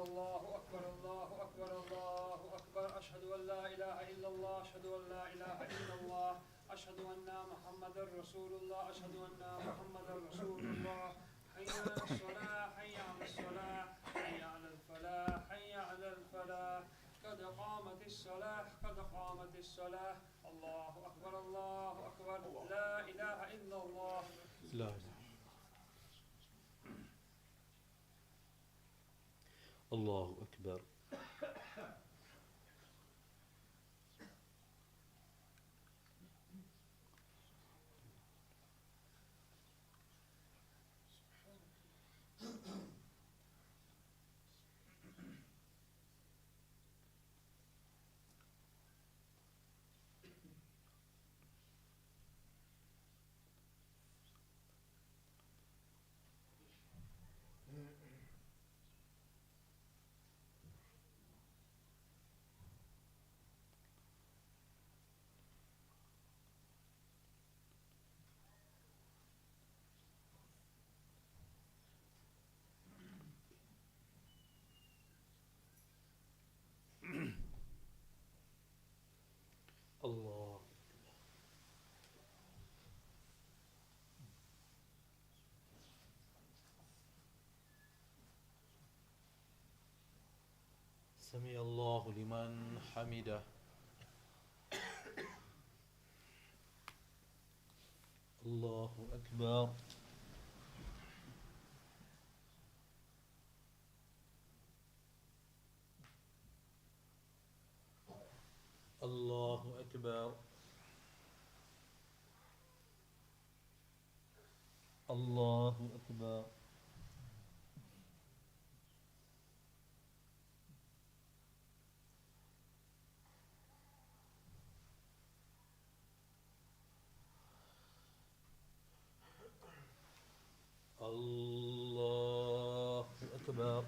الله أكبر الله أكبر الله أكبر أشهد أن لا إله إلا الله أشهد أن لا إله إلا الله أشهد أن محمدا رسول الله أشهد أن محمدا رسول الله حي على الصلاة حي على الصلاة حي على الفلاح حي على الفلاح قد قامت الصلاة قد قامت الصلاة الله أكبر الله أكبر لا إله إلا الله لا إله. الله أكبر. الله. سمع الله لمن حمده. الله أكبر. الله أكبر. الله أكبر. الله أكبر.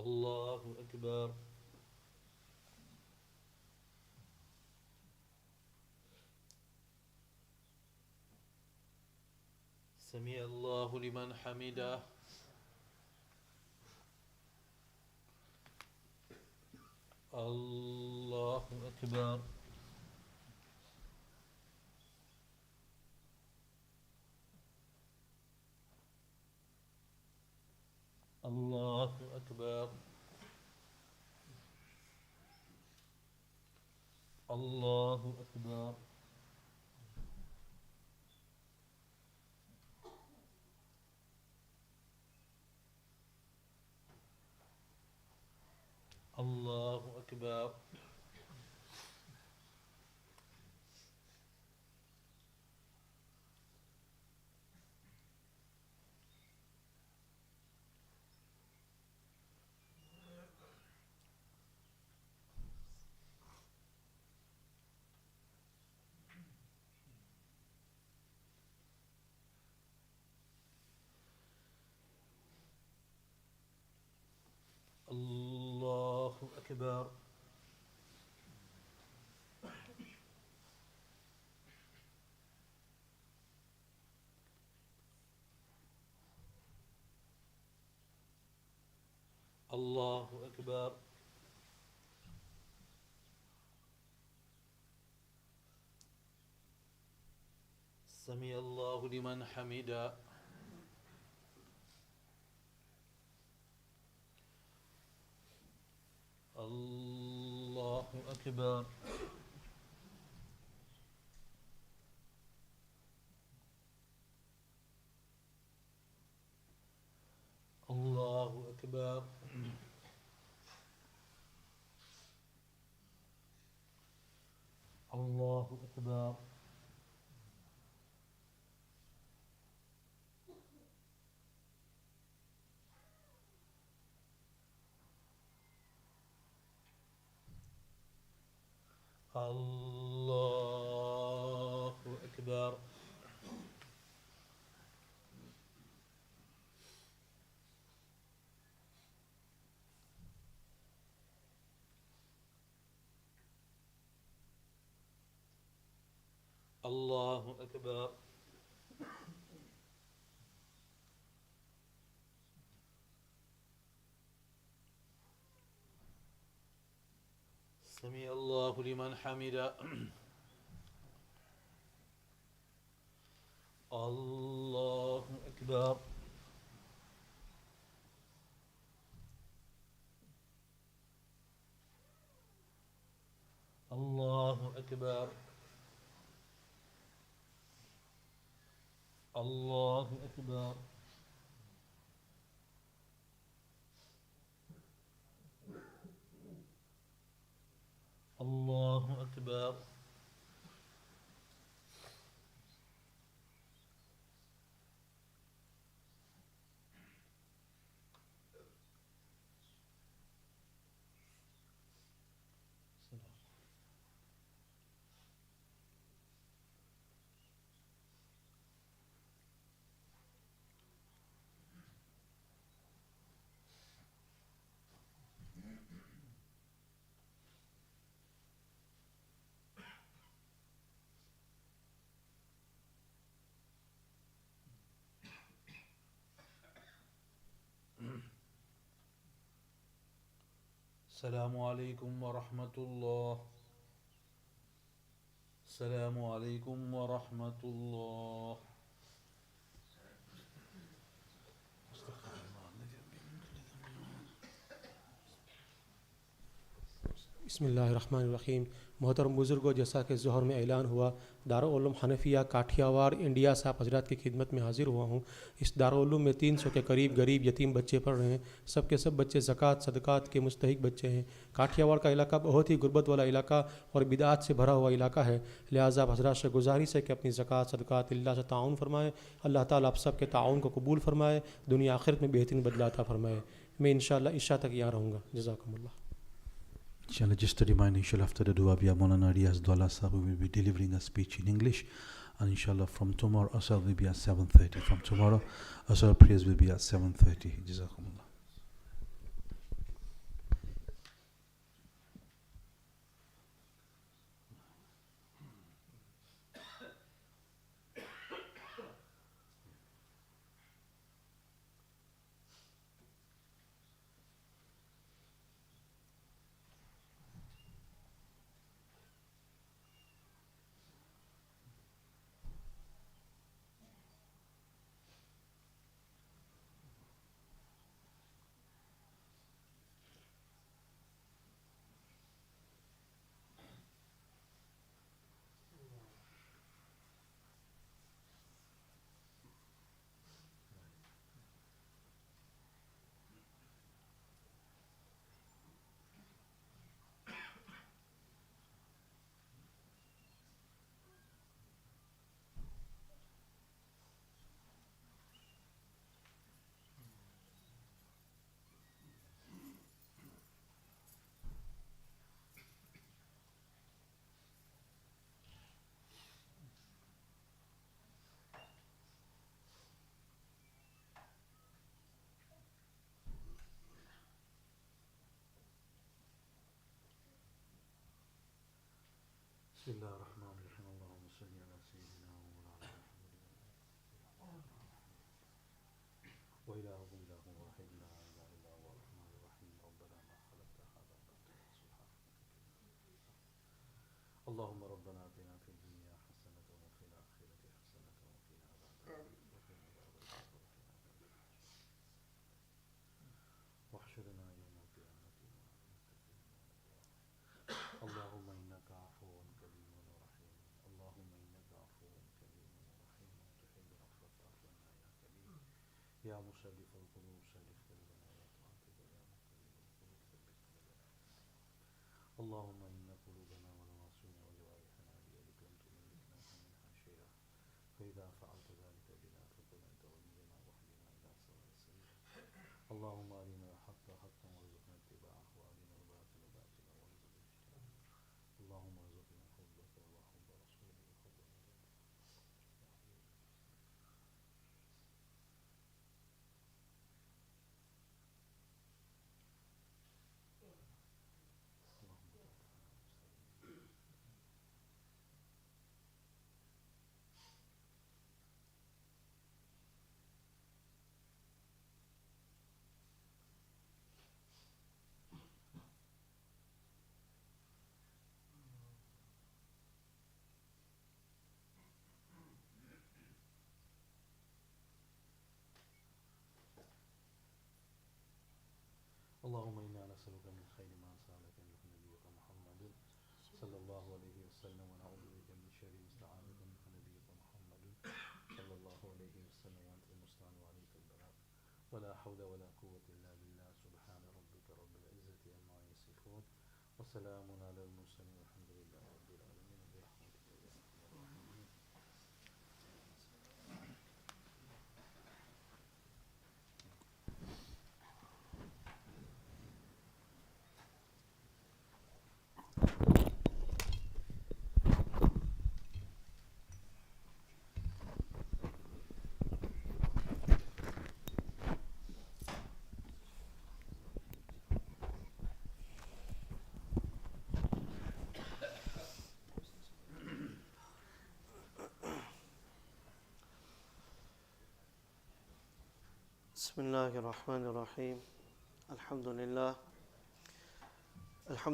الله أكبر. سمع الله لمن حمده. الله أكبر. الله أكبر. الله أكبر. الله أكبر. الله أكبر. الله أكبر. سمع الله لمن حمده. الله أكبر. الله أكبر. الله أكبر. الله أكبر. الله أكبر. سمع الله لمن حمده. الله أكبر. الله أكبر. الله أكبر. الله أكبر. السلام عليكم ورحمة الله. السلام عليكم ورحمة الله. बिस्मिल्लाहिर्रहमानिर्रहीम। मोहतरम बुज़ुर्गों, जैसा कि ज़ोहर में ऐलान हुआ, दारुल हनफिया काठियावाड़ इंडिया से आप हजरात की खिदमत में हाजिर हुआ हूँ। इस दारुल में 300 के करीब गरीब यतीम बच्चे पढ़ रहे हैं। सब के सब बच्चे ज़कात सदक़ात के मुस्तहिक बच्चे हैं। काठियावाड़ का इलाका बहुत ही गुर्बत वाला इलाका और बिदात से भरा हुआ इलाका है। लिहाजा आप हजरात से गुजारिश है कि अपनी ज़कात सदक़ात अल्लाह से ताउन फरमाएँ। अल्लाह ताला आप सब के ताउन को कबूल फरमाए, दुनिया आखिरत में बेहतरीन बदला अता फरमाए। मैं इंशाअल्लाह इशा तक यहाँ रहूँगा। जज़ाकुमुल्लाह। Inshallah, just a reminder, inshallah, after the dua, Maulana Riyaz Dola sahib will be delivering a speech in English. And inshallah, from tomorrow, Asr will be at 7:30. From tomorrow, Asr prayers will be at 7:30. Jazakumullah. بسم الله الرحمن الرحيم. اللهم صل على سيدنا ومولانا محمد وإلهكم إله واحد لا إله إلا هو الرحمن الرحيم. ربنا ما خلقت هذا باطلا سبحانك. اللهم ربنا آتنا في الدنيا حسنة وفي الآخرة حسنة وقنا عذاب النار واحشرنا يوم القيامة مع المتقين. اللهم إنك عفو كريم ورحيم. اللهم إنك عفو كريم ورحيم تحب العفو فاعف عنا يا كريم. يا مصرف القلوب صرف قلوبنا إلى طاعتك. يا مقلب القلوب ثبت قلوبنا. اللهم إن قلوبنا ونواصينا وجوارحنا ولا حول ولا قوة إلا بالله سبحان ربك رب العزة عما يصفون وسلام على المرسلين والحمد لله رب العالمين برحمتك يا أرحم الراحمين. بسم الله الرحمن الرحيم. الحمد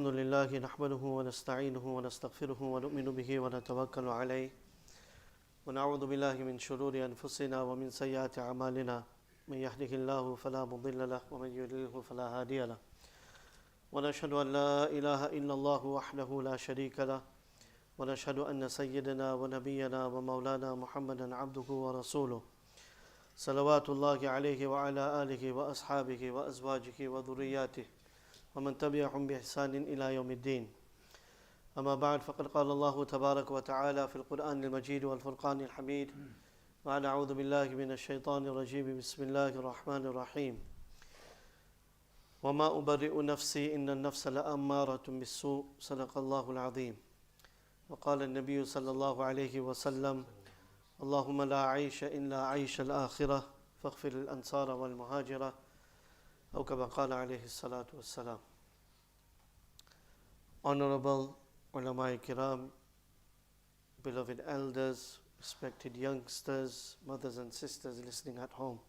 لله نحمده ونستعينه ونستغفره ونؤمن به ونتوكل عليه ونعوذ بالله من شرور أنفسنا ومن سيئات أعمالنا من يهده الله فلا مضل له ومن يضلل فلا هادي له ونشهد أن لا إله إلا الله وحده لا شريك له ونشهد أن سيدنا ونبينا ومولانا محمدا عبده ورسوله صلوات الله عليه وعلى آله وأصحابه وأزواجه وذرياته ومن تبعهم بإحسان إلى يوم الدين. أما بعد فقد قال الله تبارك وتعالى في القرآن المجيد والفرقان الحميد بعد أعوذ بالله من الشيطان الرجيم بسم الله الرحمن الرحيم وما أبرئ نفسي إن النفس لأمارة بالسوء صدق الله العظيم. وقال النبي صلى الله عليه وسلم اللهم لا عيش إلا عيش الآخرة فاغفر الأنصار والمهاجرة أو كما قال عليه الصلاة والسلام. Honorable ulama kiram, beloved elders, respected youngsters, mothers and sisters listening at home.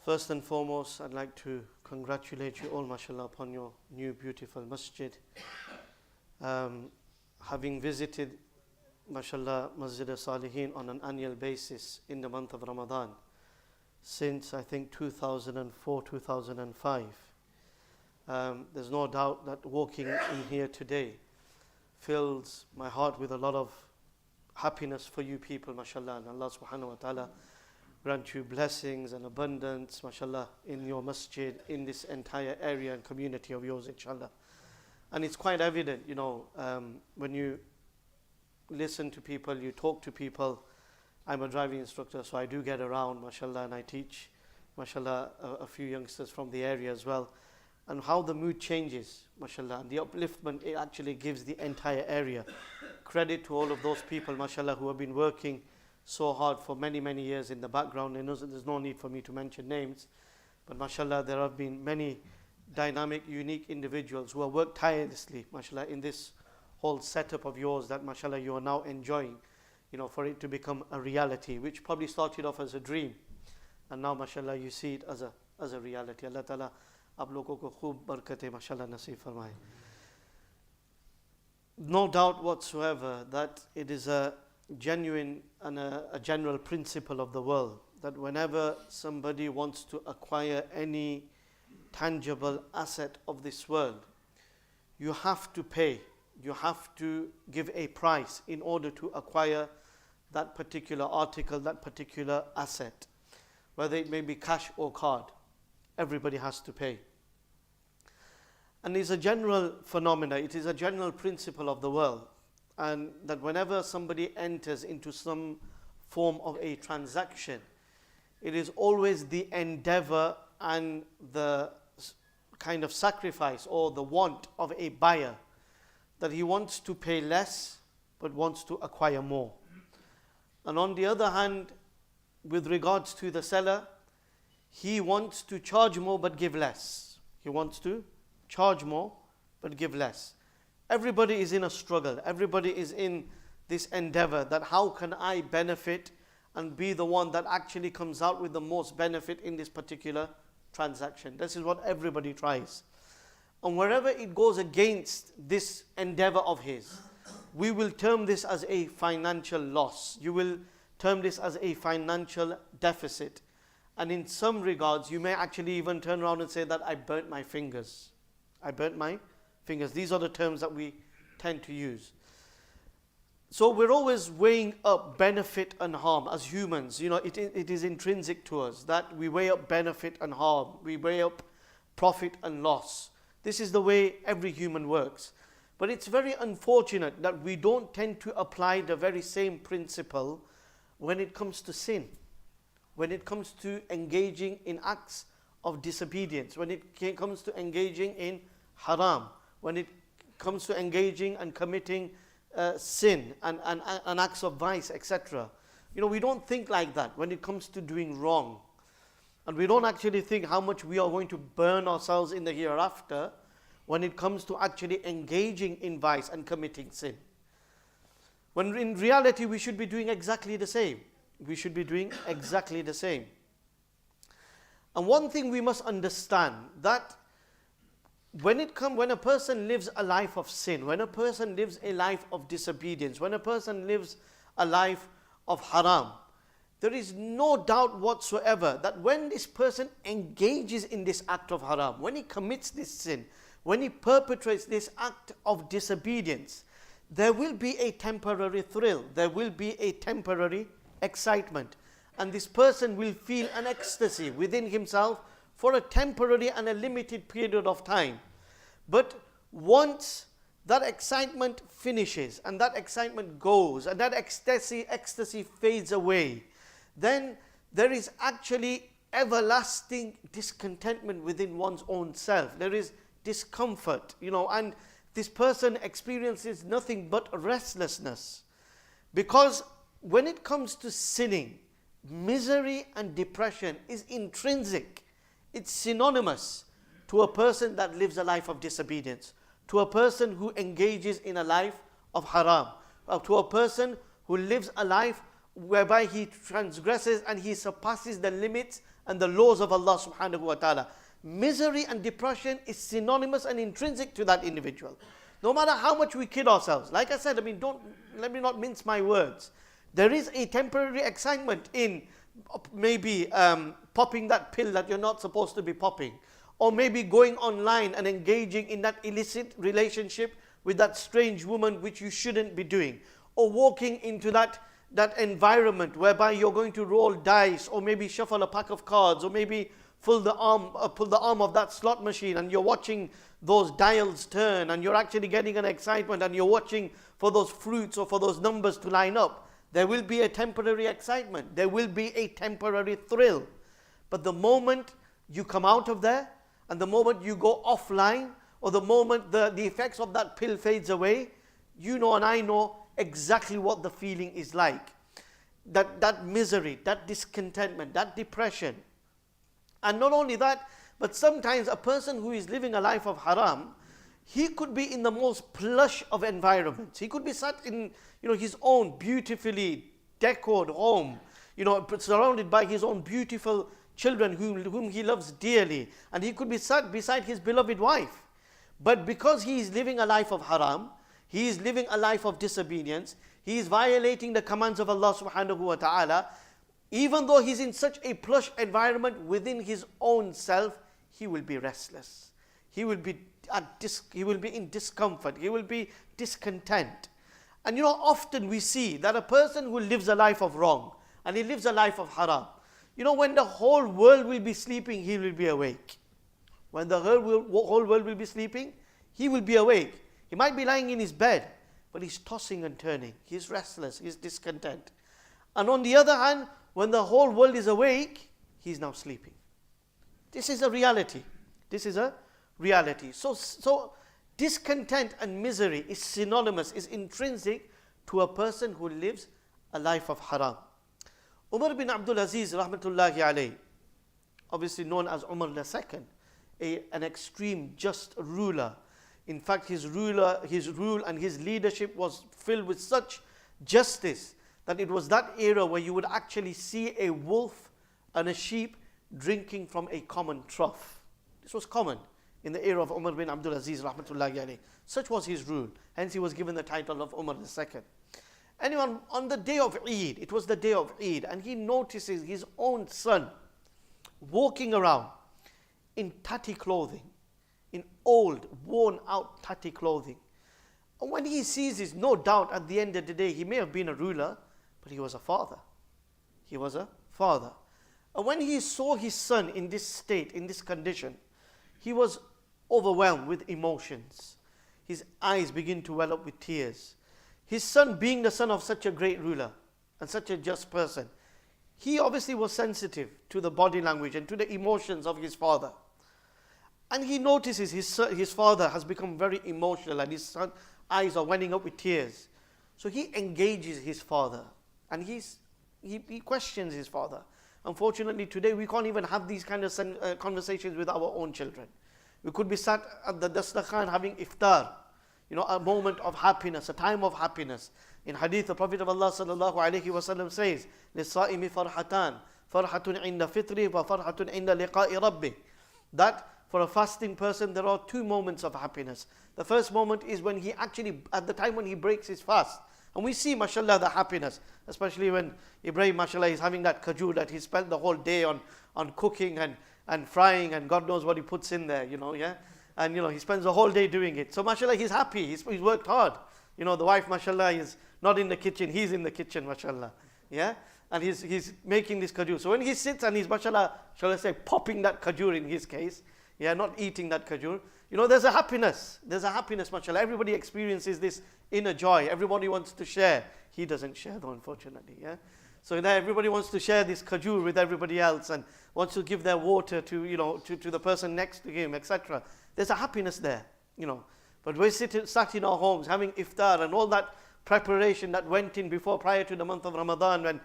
First and foremost, I'd like to congratulate you all, mashallah, upon your new beautiful masjid. Having visited mashallah, Masjide-E-SALIHEEN on an annual basis in the month of Ramadan since I think 2004, 2005. There's no doubt that walking in here today fills my heart with a lot of happiness for you people, mashallah, and Allah subhanahu wa ta'ala grant you blessings and abundance, mashallah, in your masjid, in this entire area and community of yours, inshallah. And it's quite evident, you know, when you listen to people, you talk to people. I'm a driving instructor, so I do get around, mashallah, and I teach, mashallah, a few youngsters from the area as well. And how the mood changes, mashallah, and the upliftment it actually gives the entire area. Credit to all of those people, mashallah, who have been working so hard for many, many years in the background. And there's no need for me to mention names, but mashallah, there have been many dynamic, unique individuals who have worked tirelessly, mashallah, in this whole setup of yours that mashallah you are now enjoying, you know, for it to become a reality, which probably started off as a dream and now mashallah you see it as a reality. Allah Ta'ala ab logo ko khoob barakate mashallah naseeb farmaye. No doubt whatsoever that it is a genuine and a general principle of the world that whenever somebody wants to acquire any tangible asset of this world, you have to pay. You have to give a price in order to acquire that particular article, that particular asset. Whether it may be cash or card, everybody has to pay. And it's a general phenomena, it is a general principle of the world. And that whenever somebody enters into some form of a transaction, it is always the endeavor and the kind of sacrifice or the want of a buyer that he wants to pay less but wants to acquire more. And on the other hand, with regards to the seller, he wants to charge more but give less. He wants to charge more but give less. Everybody is in a struggle. Everybody is in this endeavor that how can I benefit and be the one that actually comes out with the most benefit in this particular transaction. This is what everybody tries. And wherever it goes against this endeavor of his, we will term this as a financial loss. You will term this as a financial deficit. And in some regards, you may actually even turn around and say that I burnt my fingers. I burnt my fingers. These are the terms that we tend to use. So we're always weighing up benefit and harm as humans. It is intrinsic to us that we weigh up benefit and harm. We weigh up profit and loss. This is the way every human works. But it's very unfortunate that we don't tend to apply the very same principle when it comes to sin, when it comes to engaging in acts of disobedience, when it comes to engaging in haram, when it comes to engaging and committing sin and acts of vice, etc. We don't think like that when it comes to doing wrong. And we don't actually think how much we are going to burn ourselves in the hereafter when it comes to actually engaging in vice and committing sin. When in reality we should be doing exactly the same. We should be doing exactly the same. And one thing we must understand, that when a person lives a life of sin, when a person lives a life of disobedience, when a person lives a life of haram, there is no doubt whatsoever that when this person engages in this act of haram, when he commits this sin, when he perpetrates this act of disobedience, there will be a temporary thrill, there will be a temporary excitement, and this person will feel an ecstasy within himself for a temporary and a limited period of time. But once that excitement finishes and that excitement goes and that ecstasy fades away, then there is actually everlasting discontentment within one's own self. There is discomfort, and this person experiences nothing but restlessness. Because when it comes to sinning, misery and depression is intrinsic. It's synonymous to a person that lives a life of disobedience, to a person who engages in a life of haram, or to a person who lives a life whereby he transgresses and he surpasses the limits and the laws of Allah subhanahu wa ta'ala. Misery and depression is synonymous and intrinsic to that individual. No matter how much we kid ourselves, like I said, let me not mince my words. There is a temporary excitement in maybe popping that pill that you're not supposed to be popping, or maybe going online and engaging in that illicit relationship with that strange woman which you shouldn't be doing, or walking into that environment whereby you're going to roll dice, or maybe shuffle a pack of cards, or maybe pull the arm of that slot machine, and you're watching those dials turn, and you're actually getting an excitement, and you're watching for those fruits or for those numbers to line up. There will be a temporary excitement. There will be a temporary thrill. But the moment you come out of there, and the moment you go offline, or the moment the effects of that pill fades away, you know and I know exactly what the feeling is like. That misery, that discontentment, that depression. And not only that, but sometimes a person who is living a life of haram, he could be in the most plush of environments. He could be sat in his own beautifully decorated home, surrounded by his own beautiful children whom he loves dearly, and he could be sat beside his beloved wife. But because he is living a life of haram, he is living a life of disobedience, he is violating the commands of Allah subhanahu wa ta'ala, even though he's in such a plush environment within his own self, he will be restless. He will be in discomfort. He will be discontent. And often we see that a person who lives a life of wrong and he lives a life of haram, when the whole world will be sleeping, he will be awake. When the whole world will be sleeping, he will be awake. He might be lying in his bed, but he's tossing and turning. He's restless. He's discontent. And on the other hand, when the whole world is awake, he's now sleeping. This is a reality. This is a reality. So discontent and misery is synonymous, is intrinsic to a person who lives a life of haram. Umar bin Abdul Aziz rahmatullahi alayhi, obviously known as Umar II, an extreme just ruler. In fact, his rule and his leadership was filled with such justice that it was that era where you would actually see a wolf and a sheep drinking from a common trough. This was common in the era of Umar bin Abdul Aziz rahmatullahi alayhi. Such was his rule. Hence he was given the title of Umar II. Anyway, on the day of Eid, it was the day of Eid, and he notices his own son walking around in tatty clothing, in old, worn out tatty clothing. And when he sees this, no doubt at the end of the day, he may have been a ruler, but he was a father. He was a father. And when he saw his son in this state, in this condition, he was overwhelmed with emotions. His eyes begin to well up with tears. His son, being the son of such a great ruler and such a just person, he obviously was sensitive to the body language and to the emotions of his father. And he notices his father has become very emotional and his son's eyes are welling up with tears. So he engages his father and he questions his father. Unfortunately, today we can't even have these kind of conversations with our own children. We could be sat at the dastakhan having iftar, a moment of happiness, a time of happiness. In hadith, the Prophet of Allah sallallahu alaihi wasallam says, "Lis-sa'imi farhatan, farhatun inda fitri wa farhatun inda liqa'i rabbih." That for a fasting person, there are two moments of happiness. The first moment is when he actually, at the time when he breaks his fast. And we see, mashallah, the happiness, especially when Ibrahim, mashallah, is having that kajur that he spent the whole day on cooking and frying and God knows what he puts in there, yeah. And, he spends the whole day doing it. So, mashallah, he's happy. He's worked hard. The wife, mashallah, is not in the kitchen. He's in the kitchen, mashallah. Yeah. And he's making this kajur. So when he sits and he's, mashallah, shall I say, popping that kajur in his case, yeah, not eating that kajur, there's a happiness. There's a happiness, mashallah. Everybody experiences this inner joy. Everybody wants to share. He doesn't share though, unfortunately, yeah. So now everybody wants to share this kajur with everybody else and wants to give their water to the person next to him, etc. There's a happiness there, But we're sat in our homes having iftar and all that preparation that went in prior to the month of Ramadan, when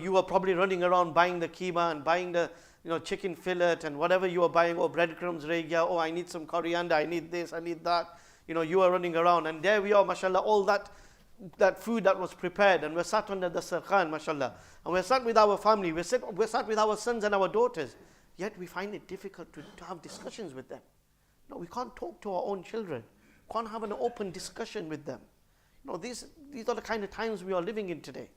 you were probably running around buying the keema and buying the chicken fillet and whatever you were buying, or breadcrumbs, regya, I need some coriander, I need this, I need that. You are running around, and there we are, mashallah, all that food that was prepared, and we're sat on the dastarkhan, mashallah, and we're sat with our family, we're sat with our sons and our daughters, yet we find it difficult to have discussions with them. No, we can't talk to our own children, can't have an open discussion with them. These are the kind of times we are living in today.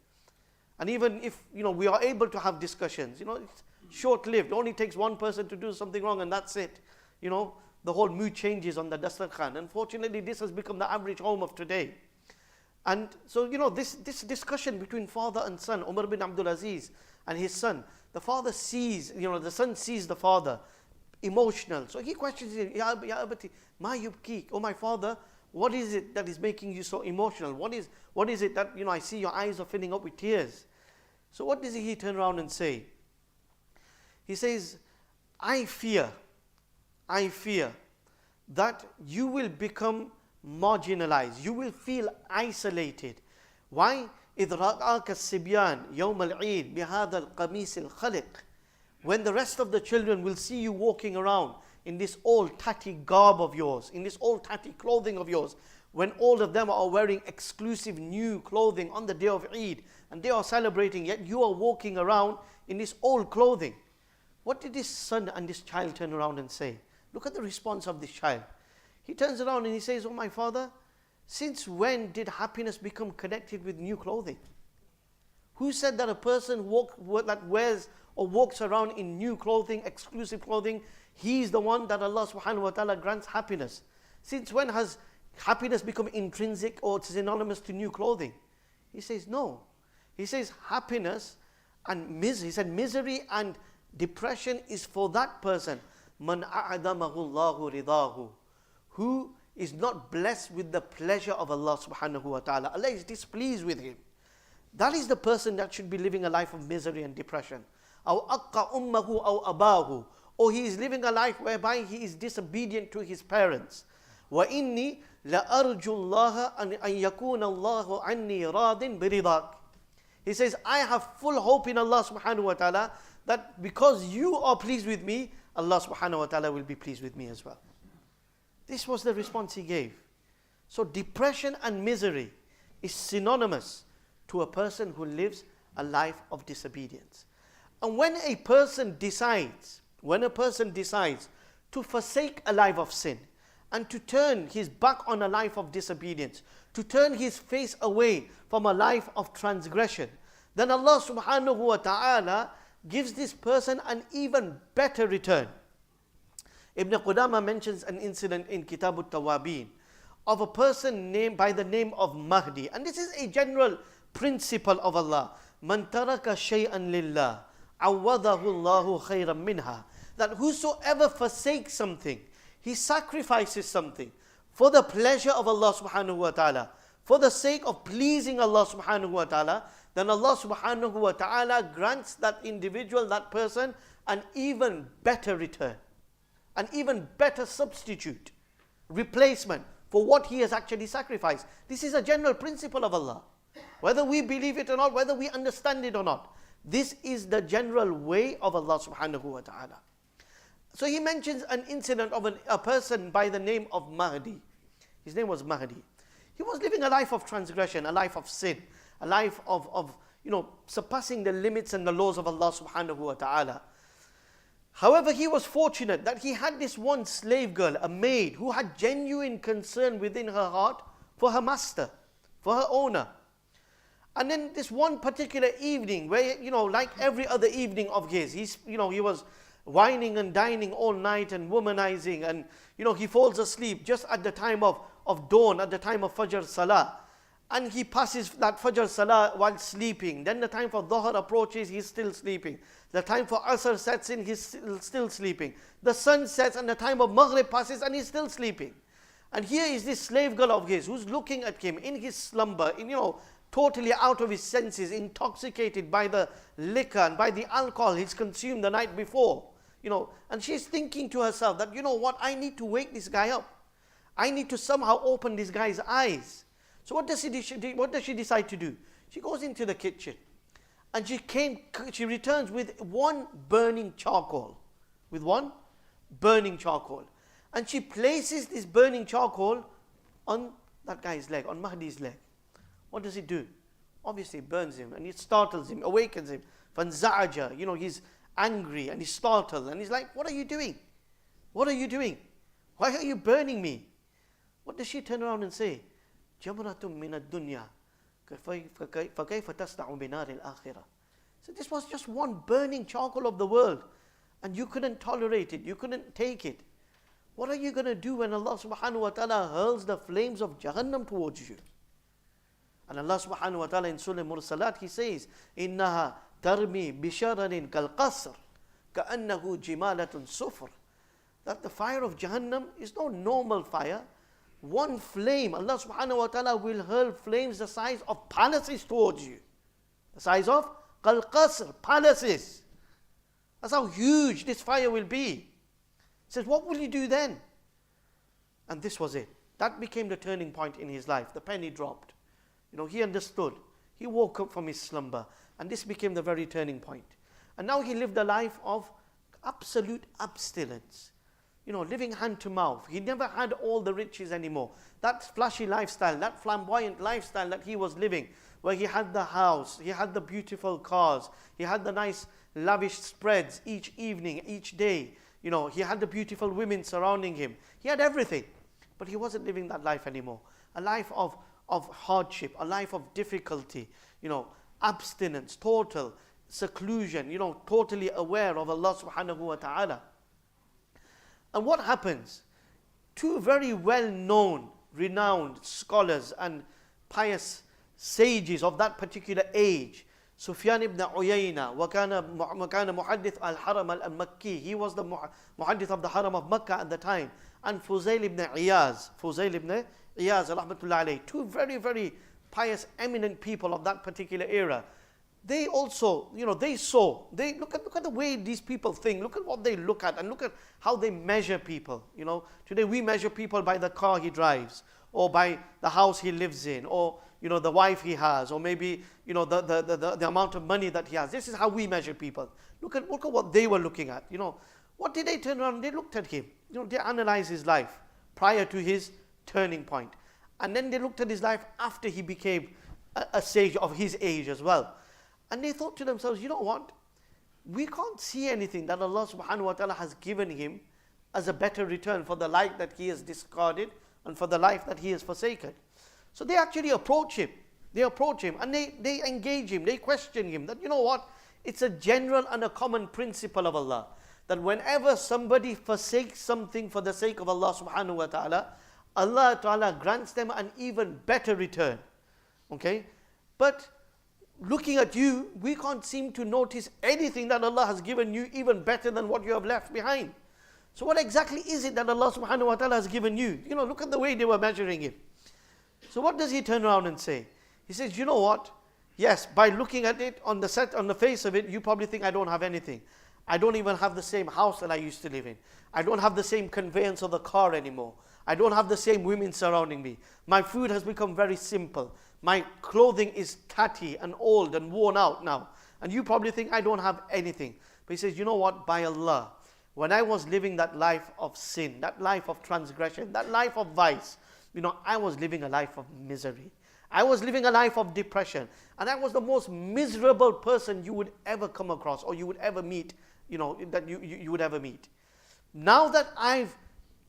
And even if we are able to have discussions, it's short-lived. It only takes one person to do something wrong and that's it. The whole mood changes on the dastarkhan. Unfortunately, this has become the average home of today. And so, this discussion between father and son, Umar bin Abdul Aziz and his son, the father sees, the son sees the father emotional. So he questions him, Ya abati, ma yubki, oh my father, what is it that is making you so emotional? What is it that, I see your eyes are filling up with tears? So what does he turn around and say? He says, I fear that you will become marginalized. You will feel isolated. Why? إِذْ رَأَاكَ السِّبْيَانِ يَوْمَ الْعِيدِ بِهَذَا الْقَمِيسِ الْخَلِقِ. When the rest of the children will see you walking around in this old tatty garb of yours, in this old tatty clothing of yours, when all of them are wearing exclusive new clothing on the day of Eid, and they are celebrating, yet you are walking around in this old clothing. What did this son and this child turn around and say? Look at the response of this child. He turns around and he says, oh my father, since when did happiness become connected with new clothing? Who said that a person that wears or walks around in new clothing, exclusive clothing, he is the one that Allah subhanahu wa ta'ala grants happiness? Since when has happiness become intrinsic or synonymous to new clothing? He says no. He says happiness and misery. He said misery and depression is for that person, man a'adamahu Allahu ridahu, who is not blessed with the pleasure of Allah subhanahu wa ta'ala. Allah is displeased with him. That is the person that should be living a life of misery and depression. Aw aqqa ummahu aw abahu, or he is living a life whereby he is disobedient to his parents. Wa inni la arju Allah an yakuna Allahu anni radin biridak. He says, I have full hope in Allah subhanahu wa ta'ala that because you are pleased with me, Allah subhanahu wa ta'ala will be pleased with me as well. This was the response he gave. So depression and misery is synonymous to a person who lives a life of disobedience. And when a person decides to forsake a life of sin and to turn his back on a life of disobedience, to turn his face away from a life of transgression, then Allah subhanahu wa ta'ala gives this person an even better return. Ibn Qudama mentions an incident in Kitab al-Tawabin of a person named by the name of Mahdi. And this is a general principle of Allah. Man taraka shay'an lillah, awadahu Allahu khayran minha. That whosoever forsakes something, he sacrifices something for the pleasure of Allah subhanahu wa ta'ala, for the sake of pleasing Allah subhanahu wa ta'ala, then Allah subhanahu wa ta'ala grants that individual, that person, an even better return, an even better substitute, replacement for what he has actually sacrificed. This is a general principle of Allah. Whether we believe it or not, whether we understand it or not, this is the general way of Allah subhanahu wa ta'ala. So he mentions an incident of a person by the name of Mahdi. His name was Mahdi. He was living a life of transgression, a life of sin, a life of surpassing the limits and the laws of Allah subhanahu wa ta'ala. However, he was fortunate that he had this one slave girl, a maid, who had genuine concern within her heart for her master, for her owner. And then this one particular evening, where, like every other evening of his, he was whining and dining all night and womanizing, and he falls asleep just at the time of dawn, at the time of Fajr Salah, and he passes that Fajr Salah while sleeping. Then the time for Dhuhr approaches, he's still sleeping. The time for Asr sets in, he's still sleeping. The sun sets and the time of Maghrib passes and he's still sleeping. And here is this slave girl of his who's looking at him in his slumber, totally out of his senses, intoxicated by the liquor and by the alcohol he's consumed the night before. And she's thinking to herself that, what, I need to wake this guy up. I need to somehow open this guy's eyes. So what does she decide to do? She goes into the kitchen and she returns with one burning charcoal. With one burning charcoal. And she places this burning charcoal on that guy's leg, on Mahdi's leg. What does it do? Obviously it burns him and it startles him, awakens him. فَانْزَعَجَ, he's angry and he's startled and he's like, what are you doing? What are you doing? Why are you burning me? What does she turn around and say? جَمْرَةٌ مِّنَ الدُّنْيَا فَكَيْفَ تَصْنَعُ بِنَارِ الْآخِرَةِ. So this was just one burning charcoal of the world, and you couldn't tolerate it, you couldn't take it. What are you going to do when Allah subhanahu wa ta'ala hurls the flames of Jahannam towards you? And Allah subhanahu wa ta'ala in Surah Mursalat, He says, إِنَّهَا تَرْمِي بِشَرَرٍ كَالْقَصْرِ كَأَنَّهُ جِمَالَةٌ صُفْرٍ. That the fire of Jahannam is no normal fire. One flame, Allah subhanahu wa ta'ala will hurl flames the size of palaces towards you. The size of Qasr, palaces. That's how huge this fire will be. He says, what will you do then? And this was it. That became the turning point in his life. The penny dropped. He understood. He woke up from his slumber. And this became the very turning point. And now he lived a life of absolute abstinence. Living hand to mouth. He never had all the riches anymore. That flashy lifestyle, that flamboyant lifestyle that he was living, where he had the house, he had the beautiful cars, he had the nice lavish spreads each evening, each day. He had the beautiful women surrounding him. He had everything. But he wasn't living that life anymore. A life of hardship, a life of difficulty, abstinence, total seclusion, totally aware of Allah subhanahu wa ta'ala. And what happens? Two very well-known, renowned scholars and pious sages of that particular age, Sufyan ibn Uyayna, وَكَانَ مُحَدِّث al-Haram al-Makki, he was the muhaddith of the Haram of Makkah at the time, and Fuzail ibn Iyaz, rahmatullahi alayhi, two very, very pious, eminent people of that particular era. They also, look at the way these people think, look at what they look at, and look at how they measure people. Today we measure people by the car he drives, or by the house he lives in, or the wife he has, or maybe the amount of money that he has. This is how we measure people. Look at what they were looking at. What did they turn around? They looked at him. They analyzed his life prior to his turning point, and then they looked at his life after he became a sage of his age as well. And they thought to themselves, what? We can't see anything that Allah subhanahu wa ta'ala has given him as a better return for the life that he has discarded and for the life that he has forsaken. So they actually approach him. They approach him and they engage him. They question him that, what? It's a general and a common principle of Allah that whenever somebody forsakes something for the sake of Allah subhanahu wa ta'ala, Allah Ta'ala grants them an even better return. Okay? But looking at you, we can't seem to notice anything that Allah has given you even better than what you have left behind. So what exactly is it that Allah subhanahu wa ta'ala has given you? You know, look at the way they were measuring him. So what does he turn around and say? He says, you know what? Yes, by looking at it on the face of it, you probably think I don't have anything. I don't even have the same house that I used to live in. I don't have the same conveyance of the car anymore. I don't have the same women surrounding me. My food has become very simple. My clothing is tatty and old and worn out now. And you probably think I don't have anything. But he says, you know what? By Allah, when I was living that life of sin, that life of transgression, that life of vice, you know, I was living a life of misery. I was living a life of depression. And I was the most miserable person you would ever come across or you would ever meet, you know, that you would ever meet. Now that I've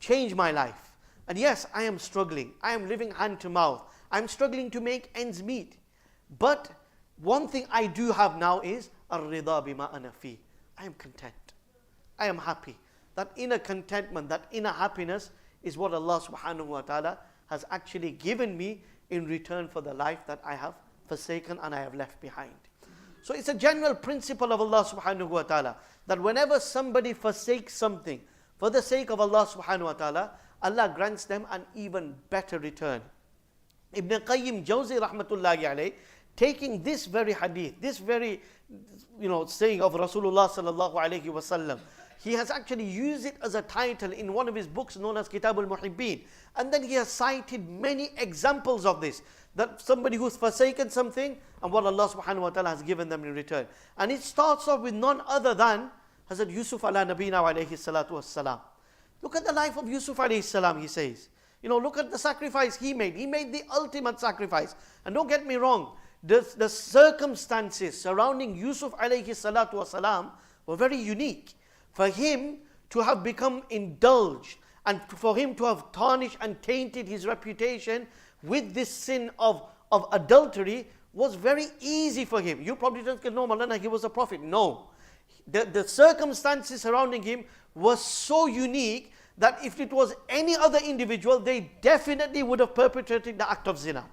changed my life, and yes, I am struggling. I am living hand to mouth. I'm struggling to make ends meet. But one thing I do have now is ar-rida bima ana fi. I am content. I am happy. That inner contentment, that inner happiness is what Allah subhanahu wa ta'ala has actually given me in return for the life that I have forsaken and I have left behind. So it's a general principle of Allah subhanahu wa ta'ala that whenever somebody forsakes something for the sake of Allah subhanahu wa ta'ala, Allah grants them an even better return. Ibn Qayyim Jawzi rahmatullahi alayh, taking this very hadith, this very saying of Rasulullah sallallahu alayhi wasallam, he has actually used it as a title in one of his books known as Kitab al-Muhibbeen. And then he has cited many examples of this, that somebody who's forsaken something and what Allah subhanahu wa ta'ala has given them in return. And it starts off with none other than Hazrat Yusuf ala nabina alayhi salatu wassalam. Look at the life of Yusuf alayhi salam, he says. Look at the sacrifice he made. He made the ultimate sacrifice. And don't get me wrong, the circumstances surrounding Yusuf alayhi salatu wasalam were very unique. For him to have become indulged and for him to have tarnished and tainted his reputation with this sin of adultery was very easy for him. You probably don't know, Maulana, he was a prophet. No. The circumstances surrounding him was so unique that if it was any other individual, they definitely would have perpetrated the act of zina.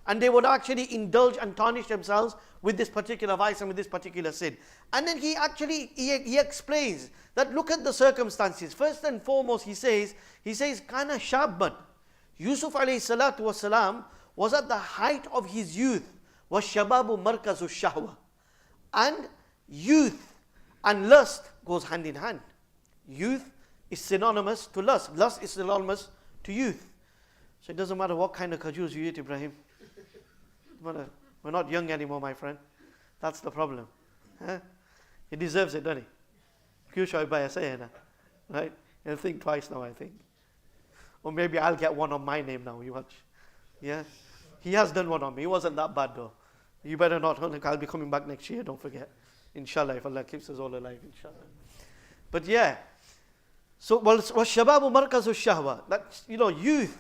And they would actually indulge and tarnish themselves with this particular vice and with this particular sin. And then he explains that look at the circumstances. First and foremost, he says, kana shabban. Yusuf alayhi salatu wasalam was at the height of his youth. Was shababu markazu shahwa. And youth and lust goes hand in hand. Youth is synonymous to lust. Lust is synonymous to youth. So it doesn't matter what kind of kajus you eat, Ibrahim. We're not young anymore, my friend. That's the problem. Huh? He deserves it, doesn't he? Right? He'll think twice now, I think. Or maybe I'll get one on my name now, you watch. Yeah? He has done one on me. He wasn't that bad though. You better not, I'll be coming back next year, don't forget. Inshallah, if Allah keeps us all alive, inshallah. But yeah. So, shababu markazu shahwa. That, youth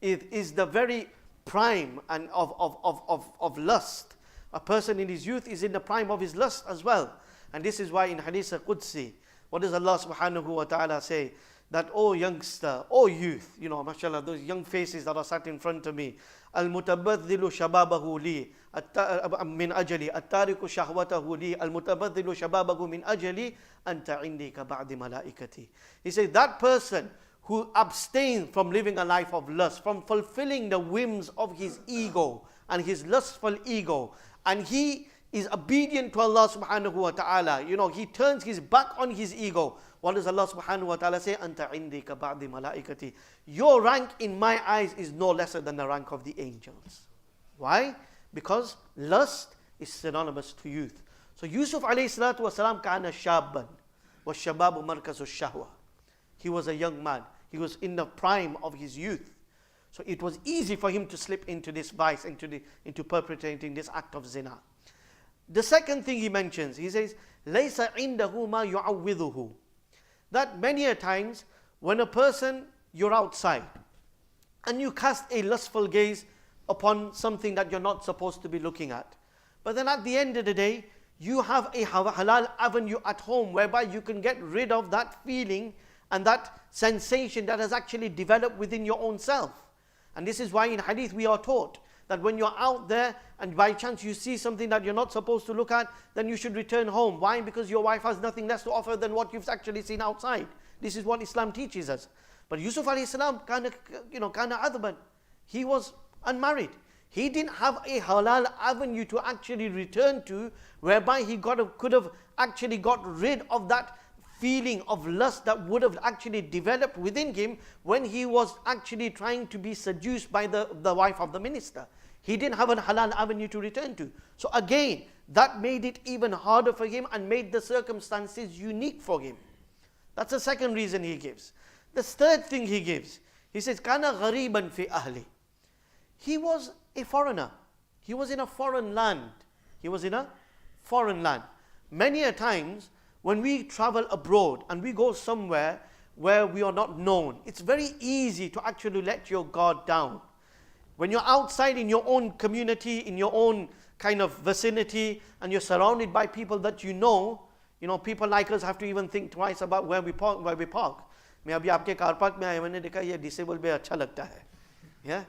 is the very prime and of lust. A person in his youth is in the prime of his lust as well. And this is why in Hadith Qudsi, what does Allah subhanahu wa ta'ala say? That, oh youngster, oh youth, mashallah, those young faces that are sat in front of me. Al-mutabadhilu shababahu li min ajali, at-tariku shahwatahu li, al-mutabadhilu shababahu min ajali, anta indi ka ba'di malaikati. He says, that person who abstains from living a life of lust, from fulfilling the whims of his ego and his lustful ego, and he is obedient to Allah subhanahu wa ta'ala, he turns his back on his ego. What does Allah subhanahu wa ta'ala say? Anta indi ka ba'di malaikati. Your rank in my eyes is no lesser than the rank of the angels. Why? Because lust is synonymous to youth. So Yusuf alayhi salatu wasalam kana shabban wa shababu markazu shahwa. He was a young man. He was in the prime of his youth. So it was easy for him to slip into this vice, into perpetrating this act of zina. The second thing he mentions, he says, لَيْسَ عِنْدَهُ مَا يُعَوِّذُهُ. That many a times, when a person, you're outside, and you cast a lustful gaze upon something that you're not supposed to be looking at. But then at the end of the day, you have a halal avenue at home whereby you can get rid of that feeling and that sensation that has actually developed within your own self. And this is why in hadith we are taught that when you're out there and by chance you see something that you're not supposed to look at, then you should return home. Why? Because your wife has nothing less to offer than what you've actually seen outside. This is what Islam teaches us. But Yusuf alayhi salam, kana adban. He was unmarried. He didn't have a halal avenue to actually return to, whereby he could have actually got rid of that feeling of lust that would have actually developed within him when he was actually trying to be seduced by the wife of the minister. He didn't have a halal avenue to return to. So again, that made it even harder for him and made the circumstances unique for him. That's the second reason he gives. The third thing he gives, he says, Kana ghariban fi ahli. He was a foreigner. He was in a foreign land. He was in a foreign land. Many a times, when we travel abroad and we go somewhere where we are not known, it's very easy to actually let your guard down. When you're outside in your own community, in your own kind of vicinity, and you're surrounded by people that you know, people like us have to even think twice about where we park. मैं अभी आपके car park में आया, मैंने देखा ये disable पे अच्छा लगता है. Yeah,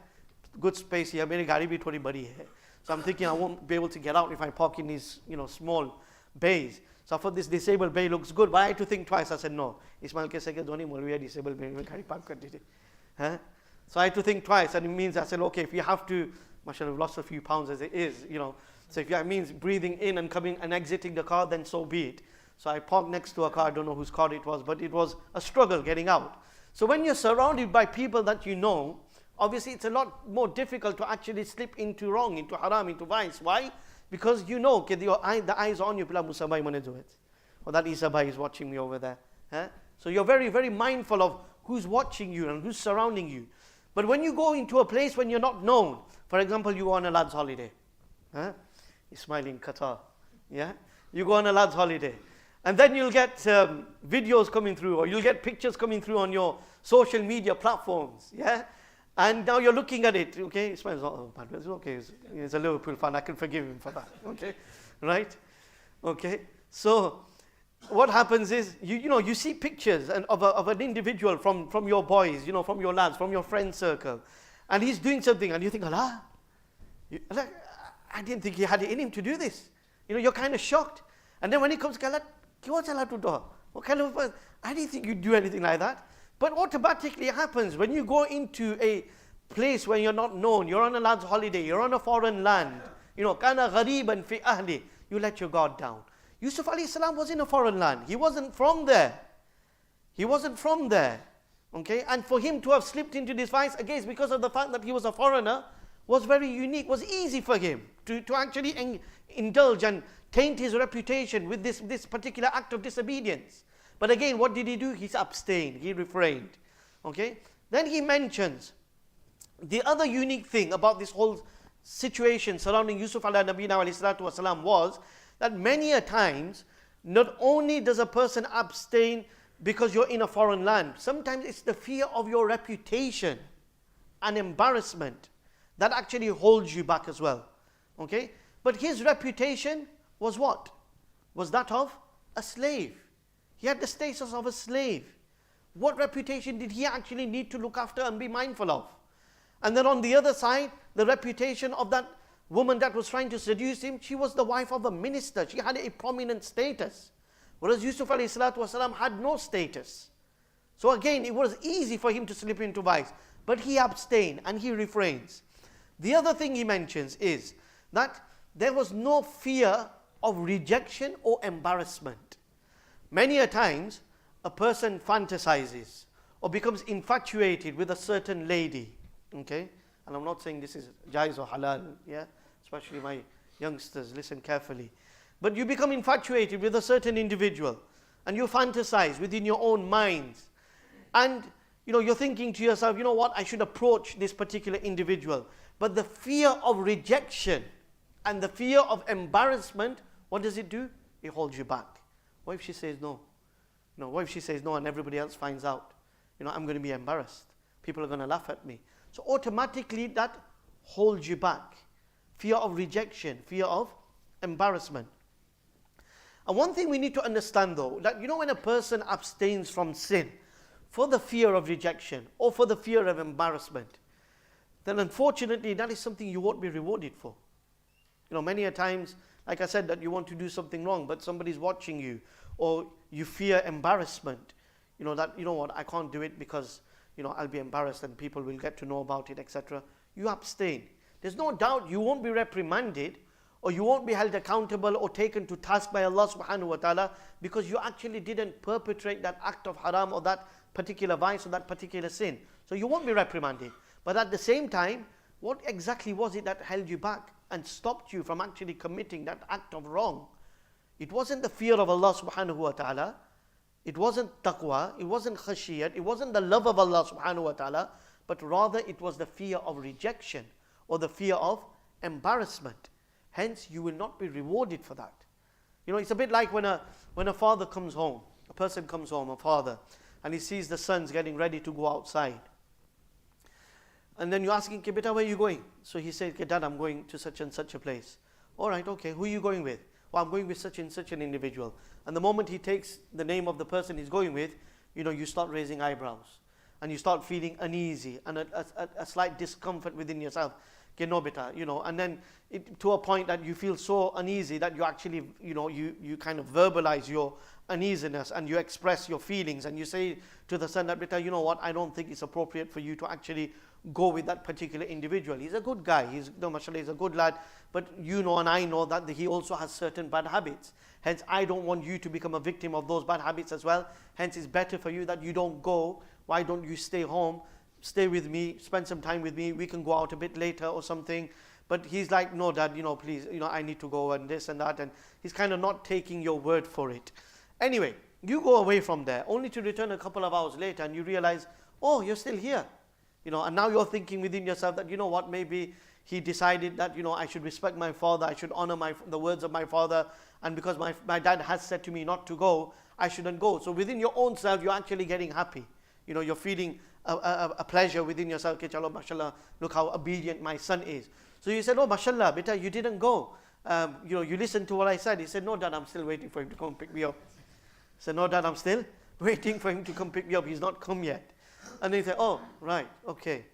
good space here. मेरी गाड़ी भी थोड़ी बड़ी है. So I'm thinking I won't be able to get out if I park in these, small bays. So I thought this disabled bay looks good, but I had to think twice. I said no. Ismail ke sake doni molviya disabled bay mein gadi park kar diji. So I had to think twice, and it means I said, okay, if you have to, mashallah, I've lost a few pounds as it is, So if that means breathing in and coming and exiting the car, then so be it. So I parked next to a car. I don't know whose car it was, but it was a struggle getting out. So when you're surrounded by people that you know, obviously it's a lot more difficult to actually slip into wrong, into haram, into vice. Why? Because you know, the eyes on you, or that Isa Bhai is watching me over there. So you're very, very mindful of who's watching you and who's surrounding you. But when you go into a place when you're not known, for example, you go on a lad's holiday. You're smiling, Qatar. Yeah? You go on a lad's holiday. And then you'll get videos coming through, or you'll get pictures coming through on your social media platforms. Yeah? And now you're looking at it, okay? It's okay. It's a Liverpool fan. I can forgive him for that. Okay, right? Okay. So what happens is you see pictures of an individual from your boys, from your lads, from your friend circle, and he's doing something, and you think, Allah, I didn't think he had it in him to do this. You're kind of shocked. And then when he comes, Allah, what's Allah to do? What kind of? I didn't think you'd do anything like that. But automatically it happens when you go into a place where you're not known. You're on a lad's holiday. You're on a foreign land. Kana ghariban fi ahli. You let your guard down. Yusuf alayhi salam was in a foreign land. He wasn't from there. He wasn't from there. Okay? And for him to have slipped into this vice, again, because of the fact that he was a foreigner, was very unique, was easy for him to actually indulge and taint his reputation with this particular act of disobedience. But again, what did he do? He abstained, he refrained. Okay? Then he mentions the other unique thing about this whole situation surrounding Yusuf alayhi salatu wasalam was that many a times, not only does a person abstain because you're in a foreign land, sometimes it's the fear of your reputation and embarrassment that actually holds you back as well. Okay? But his reputation was what? Was that of a slave. He had the status of a slave. What reputation did he actually need to look after and be mindful of? And then on the other side, the reputation of that woman that was trying to seduce him, she was the wife of a minister. She had a prominent status. Whereas Yusuf alayhi salatu wasalam had no status. So again, it was easy for him to slip into vice. But he abstained and he refrains. The other thing he mentions is that there was no fear of rejection or embarrassment. Many a times, a person fantasizes or becomes infatuated with a certain lady. Okay? And I'm not saying this is jaiz or halal, yeah? Especially my youngsters, listen carefully. But you become infatuated with a certain individual and you fantasize within your own minds. And you're thinking to yourself, what, I should approach this particular individual. But the fear of rejection and the fear of embarrassment, what does it do? It holds you back. What if she says no? What if she says no and everybody else finds out? I'm going to be embarrassed. People are going to laugh at me. So automatically that holds you back. Fear of rejection, fear of embarrassment. And one thing we need to understand though, that when a person abstains from sin for the fear of rejection or for the fear of embarrassment, then unfortunately that is something you won't be rewarded for. Many a times, like I said, that you want to do something wrong, but somebody's watching you, or you fear embarrassment. That, what, I can't do it because, I'll be embarrassed and people will get to know about it, etc. You abstain. There's no doubt you won't be reprimanded, or you won't be held accountable or taken to task by Allah subhanahu wa ta'ala because you actually didn't perpetrate that act of haram or that particular vice or that particular sin. So you won't be reprimanded. But at the same time, what exactly was it that held you back and stopped you from actually committing that act of wrong? It wasn't the fear of Allah subhanahu wa ta'ala. It wasn't taqwa. It wasn't khashiyat. It wasn't the love of Allah subhanahu wa ta'ala. But rather it was the fear of rejection or the fear of embarrassment. Hence, you will not be rewarded for that. It's a bit like when a father comes home, a person comes home, a father, and he sees the sons getting ready to go outside. And then you ask him, beta, where are you going? So he says, Dad, I'm going to such and such a place. All right, okay, who are you going with? Well, I'm going with such and such an individual. And the moment he takes the name of the person he's going with, you start raising eyebrows. And you start feeling uneasy and a slight discomfort within yourself. No, beta, and then to a point that you feel so uneasy that you actually, you kind of verbalize your uneasiness and you express your feelings and you say to the son that, beta, what, I don't think it's appropriate for you to actually go with that particular individual. He's a good guy, mashallah, he's a good lad, but and I know that he also has certain bad habits. Hence, I don't want you to become a victim of those bad habits as well. Hence, it's better for you that you don't go. Why don't you stay home? Stay with me, spend some time with me, we can go out a bit later or something. But he's like, no, Dad, please, I need to go and this and that. And he's kind of not taking your word for it. Anyway, you go away from there, only to return a couple of hours later and you realize, oh, you're still here. And now you're thinking within yourself that, what, maybe he decided that, I should respect my father, I should honor the words of my father. And because my dad has said to me not to go, I shouldn't go. So within your own self, you're actually getting happy. You're feeling a pleasure within yourself. Chalo, mashallah, look how obedient my son is. So you said, oh, mashallah, beta, you didn't go. You listened to what I said. He said, no, Dad, I'm still waiting for him to come pick me up. I said, no, Dad, I'm still waiting for him to come pick me up. He's not come yet. And then he said, oh, right, okay,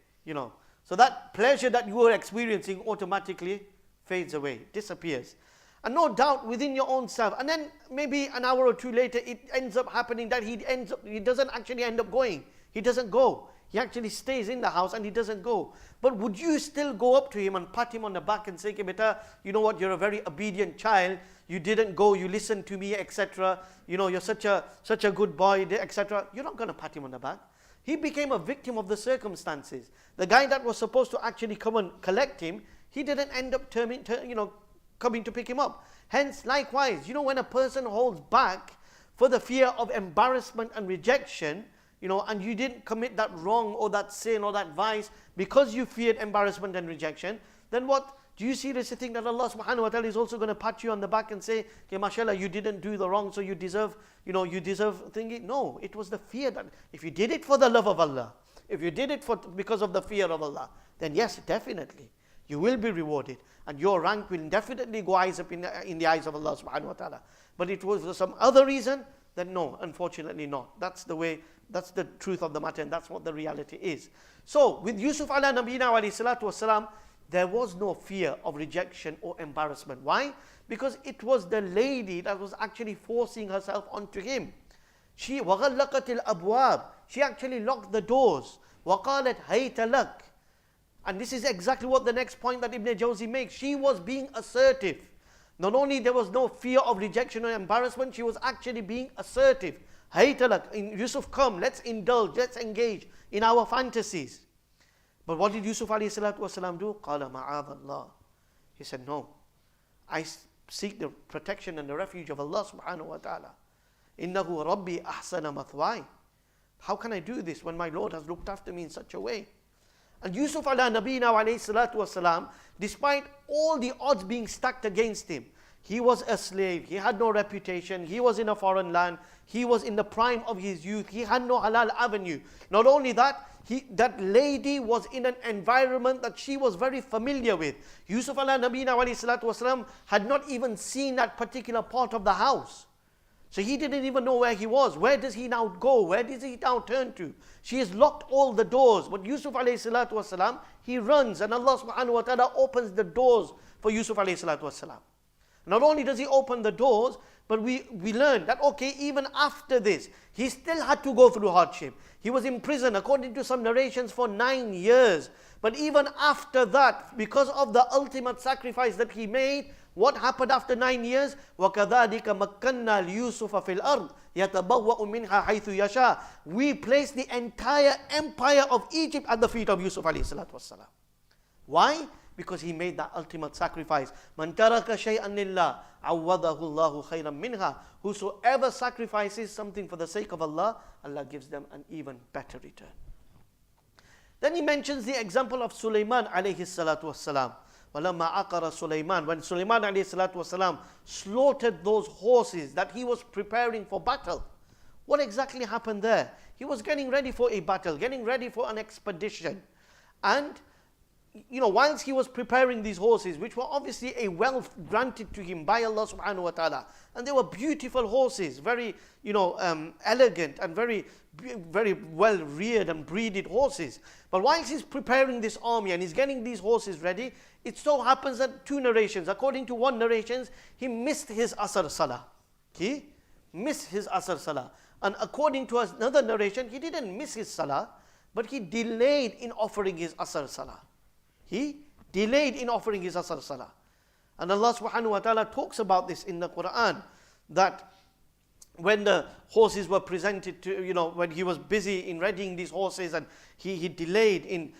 So that pleasure that you were experiencing automatically fades away, disappears. And no doubt within your own self. And then maybe an hour or two later, it ends up happening that he doesn't actually end up going. He doesn't go. He actually stays in the house and he doesn't go. But would you still go up to him and pat him on the back and say, beta, you know what, you're a very obedient child. You didn't go, you listened to me, etc. You're such a good boy, etc. You're not going to pat him on the back. He became a victim of the circumstances. The guy that was supposed to actually come and collect him, he didn't end up coming to pick him up. Hence, likewise, when a person holds back for the fear of embarrassment and rejection, and you didn't commit that wrong or that sin or that vice because you feared embarrassment and rejection, then what? Do you seriously think that Allah subhanahu wa ta'ala is also going to pat you on the back and say, okay, mashallah, you didn't do the wrong, so you deserve thinking? No, it was the fear that if you did it for the love of Allah, if you did it because of the fear of Allah, then yes, definitely, you will be rewarded. And your rank will definitely go eyes up in the eyes of Allah subhanahu wa ta'ala. But it was for some other reason, then no, unfortunately not. That's the truth of the matter, and that's what the reality is. So, with Yusuf ala nabiyina alayhi salatu wasalam, there was no fear of rejection or embarrassment. Why? Because it was the lady that was actually forcing herself onto him. She وَغَلَّقَتِ الْأَبْوَابِ She actually locked the doors. وَقَالَتْ هَيْتَ لَكَ And this is exactly what the next point that Ibn Jawzi makes. She was being assertive. Not only there was no fear of rejection or embarrassment, she was actually being assertive. هَيْتَ لَكَ Yusuf, come, let's indulge, let's engage in our fantasies. But what did Yusuf alayhi salatu wasalam do? قَالَ مَعَاذَ اللَّهِ He said, no, I seek the protection and the refuge of Allah subhanahu wa ta'ala. إِنَّهُ رَبِّي أَحْسَنَ مَثْوَايَ How can I do this when my Lord has looked after me in such a way? And Yusuf ala nabiyina alayhi salatu wasalam, despite all the odds being stacked against him, he was a slave, he had no reputation, he was in a foreign land, he was in the prime of his youth, he had no halal avenue. Not only that, that lady was in an environment that she was very familiar with. Yusuf ala nabiyina alayhi salatu wasalam had not even seen that particular part of the house. So he didn't even know where he was. Where does he now go? Where does he now turn to? She has locked all the doors. But Yusuf alayhi salatu wasalam, he runs, and Allah subhanahu wa ta'ala opens the doors for Yusuf alayhi salatu wasalam. Not only does he open the doors, but we learn that, okay, even after this, he still had to go through hardship. He was in prison, according to some narrations, for 9 years. But even after that, because of the ultimate sacrifice that he made, what happened after 9 years? وَكَذَلِكَ مَكَّنَّا لِيُوسُفَ فِي الْأَرْضِ يَتَبَوَّأُ مِنْهَا حَيْثُ يَشَاءُ. We placed the entire empire of Egypt at the feet of Yusuf alayhi salatu wassalam. Why? Because he made that ultimate sacrifice. مَنْ تَرَكَ شَيْئًا لِلَّهِ عَوَّضَهُ اللَّهُ خَيْرًا مِنْهَا. Whosoever sacrifices something for the sake of Allah, Allah gives them an even better return. Then he mentions the example of Sulaiman alayhi salatu wassalam. وَلَمَّا عَقَرَ Sulaiman. When Sulaiman alayhi salatu wasalam slaughtered those horses that he was preparing for battle, what exactly happened there? He was getting ready for a battle, getting ready for an expedition. And, whilst he was preparing these horses, which were obviously a wealth granted to him by Allah subhanahu wa ta'ala, and they were beautiful horses, very, elegant and very, very well reared and breeded horses. But whilst he's preparing this army and he's getting these horses ready, it so happens that two narrations, according to one narration, he missed his Asr Salah. He missed his Asr Salah. And according to another narration, he didn't miss his Salah, but he delayed in offering his Asr Salah. He delayed in offering his Asr Salah. And Allah subhanahu wa ta'ala talks about this in the Quran, that when the horses were presented to, when he was busy in readying these horses, and he delayed in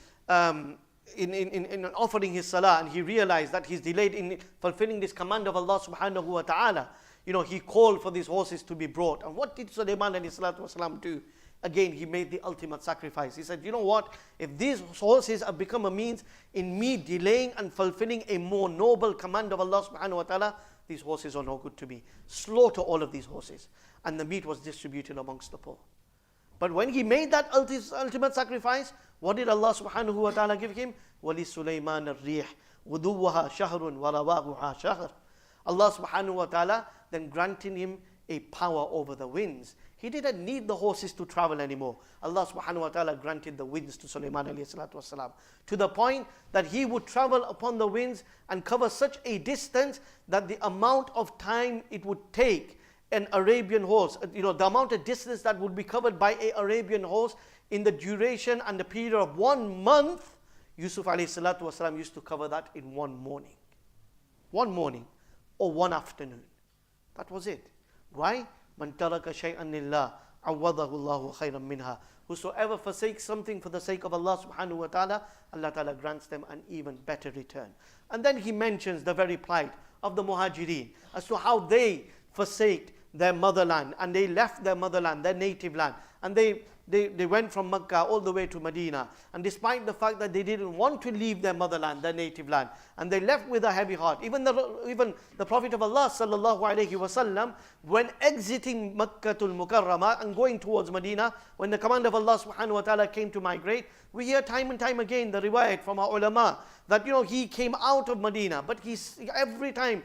offering his salah, and he realized that he's delayed in fulfilling this command of Allah subhanahu wa ta'ala, he called for these horses to be brought. And what did Sulaiman alayhi salatu wasalam do? Again, he made the ultimate sacrifice. He said, you know what? If these horses have become a means in me delaying and fulfilling a more noble command of Allah subhanahu wa ta'ala, these horses are no good to me. Slaughter all of these horses. And the meat was distributed amongst the poor. But when he made that ultimate sacrifice, what did Allah subhanahu wa ta'ala give him? وَلِسُلَيْمَانَ الرِّيحِ غُدُوُّهَا شَهْرٌ وَرَوَاهُهَا شَهْرٌ. Allah subhanahu wa ta'ala then granted him a power over the winds. He didn't need the horses to travel anymore. Allah subhanahu wa ta'ala granted the winds to Sulaiman alayhi salatu wasalam, to the point that he would travel upon the winds and cover such a distance that the amount of time it would take an Arabian horse, the amount of distance that would be covered by an Arabian horse in the duration and the period of 1 month, Yusuf alayhi salatu wasalam used to cover that in 1 morning. 1 morning or 1 afternoon. That was it. Why? مَنْ تَرَكَ شَيْئًا لِلَّهِ عَوَّضَهُ اللَّهُ خَيْرًا مِنْهَا. Whosoever forsakes something for the sake of Allah subhanahu wa ta'ala, Allah ta'ala grants them an even better return. And then he mentions the very plight of the Muhajirin, as to how they forsake their motherland, and they left their motherland, their native land, and they went from Mecca all the way to Medina. And despite the fact that they didn't want to leave their motherland, their native land, and they left with a heavy heart. Even the Prophet of Allah sallallahu alaihi wasallam, when exiting Makkatul Mukarramah and going towards Medina, when the command of Allah subhanahu wa ta'ala came to migrate, we hear time and time again the riwayat from our ulama that he came out of Medina, but every time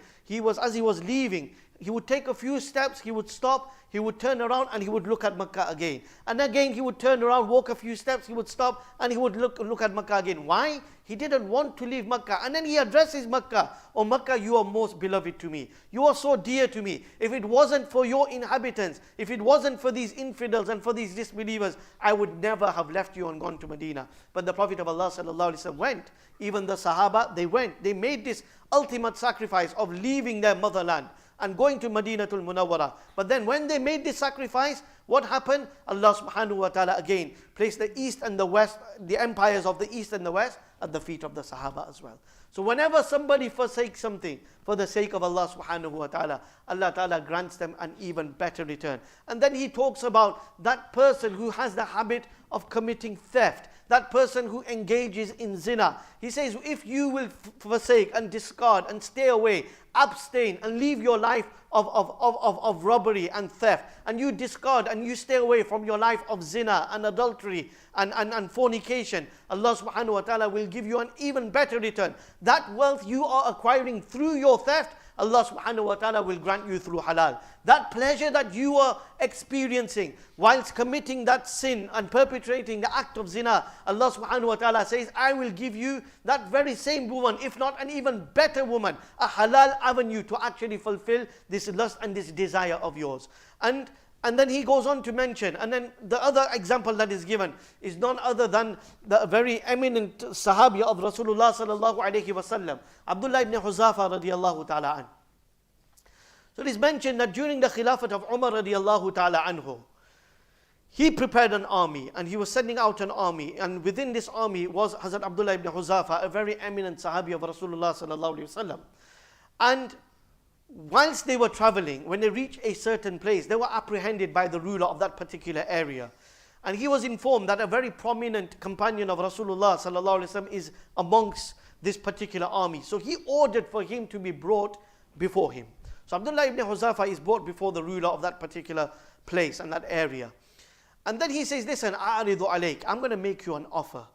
as he was leaving, he would take a few steps, he would stop, he would turn around, and he would look at Makkah again. And again he would turn around, walk a few steps, he would stop, and he would look at Makkah again. Why? He didn't want to leave Makkah. And then he addresses Makkah. "Oh Makkah, you are most beloved to me. You are so dear to me. If it wasn't for your inhabitants, if it wasn't for these infidels and for these disbelievers, I would never have left you and gone to Medina." But the Prophet of Allah sallallahu alaihi wasallam went. Even the Sahaba, they went. They made this ultimate sacrifice of leaving their motherland and going to Madinatul Munawwara. But then when they made this sacrifice, what happened? Allah subhanahu wa ta'ala again placed the east and the west, the empires of the east and the west, at the feet of the Sahaba as well. So whenever somebody forsakes something for the sake of Allah subhanahu wa ta'ala, Allah ta'ala grants them an even better return. And then he talks about that person who has the habit of committing theft, that person who engages in zina. He says, if you will forsake and discard and stay away, abstain and leave your life of robbery and theft, and you discard and you stay away from your life of zina and adultery and fornication, Allah subhanahu wa ta'ala will give you an even better return. That wealth you are acquiring through your theft, Allah subhanahu wa ta'ala will grant you through halal. That pleasure that you are experiencing whilst committing that sin and perpetrating the act of zina, Allah subhanahu wa ta'ala says, I will give you that very same woman, if not an even better woman, a halal avenue to actually fulfill this lust and this desire of yours. And then he goes on to mention, and then the other example that is given is none other than the very eminent Sahabi of Rasulullah sallallahu alayhi wasallam, Abdullah ibn Huzafa radiallahu ta'ala an. So it is mentioned that during the Khilafat of Umar radiallahu ta'ala anhu, he prepared an army and he was sending out an army, and within this army was Hazrat Abdullah ibn Huzafa, a very eminent Sahabi of Rasulullah sallallahu alayhi wasallam. And whilst they were traveling, when they reached a certain place, they were apprehended by the ruler of that particular area. And he was informed that a very prominent companion of Rasulullah sallallahu alaihi wasallam is amongst this particular army. So he ordered for him to be brought before him. So Abdullah ibn Huzafa is brought before the ruler of that particular place and that area. And then he says, listen, a'aridu alayk, I'm going to make you an offer.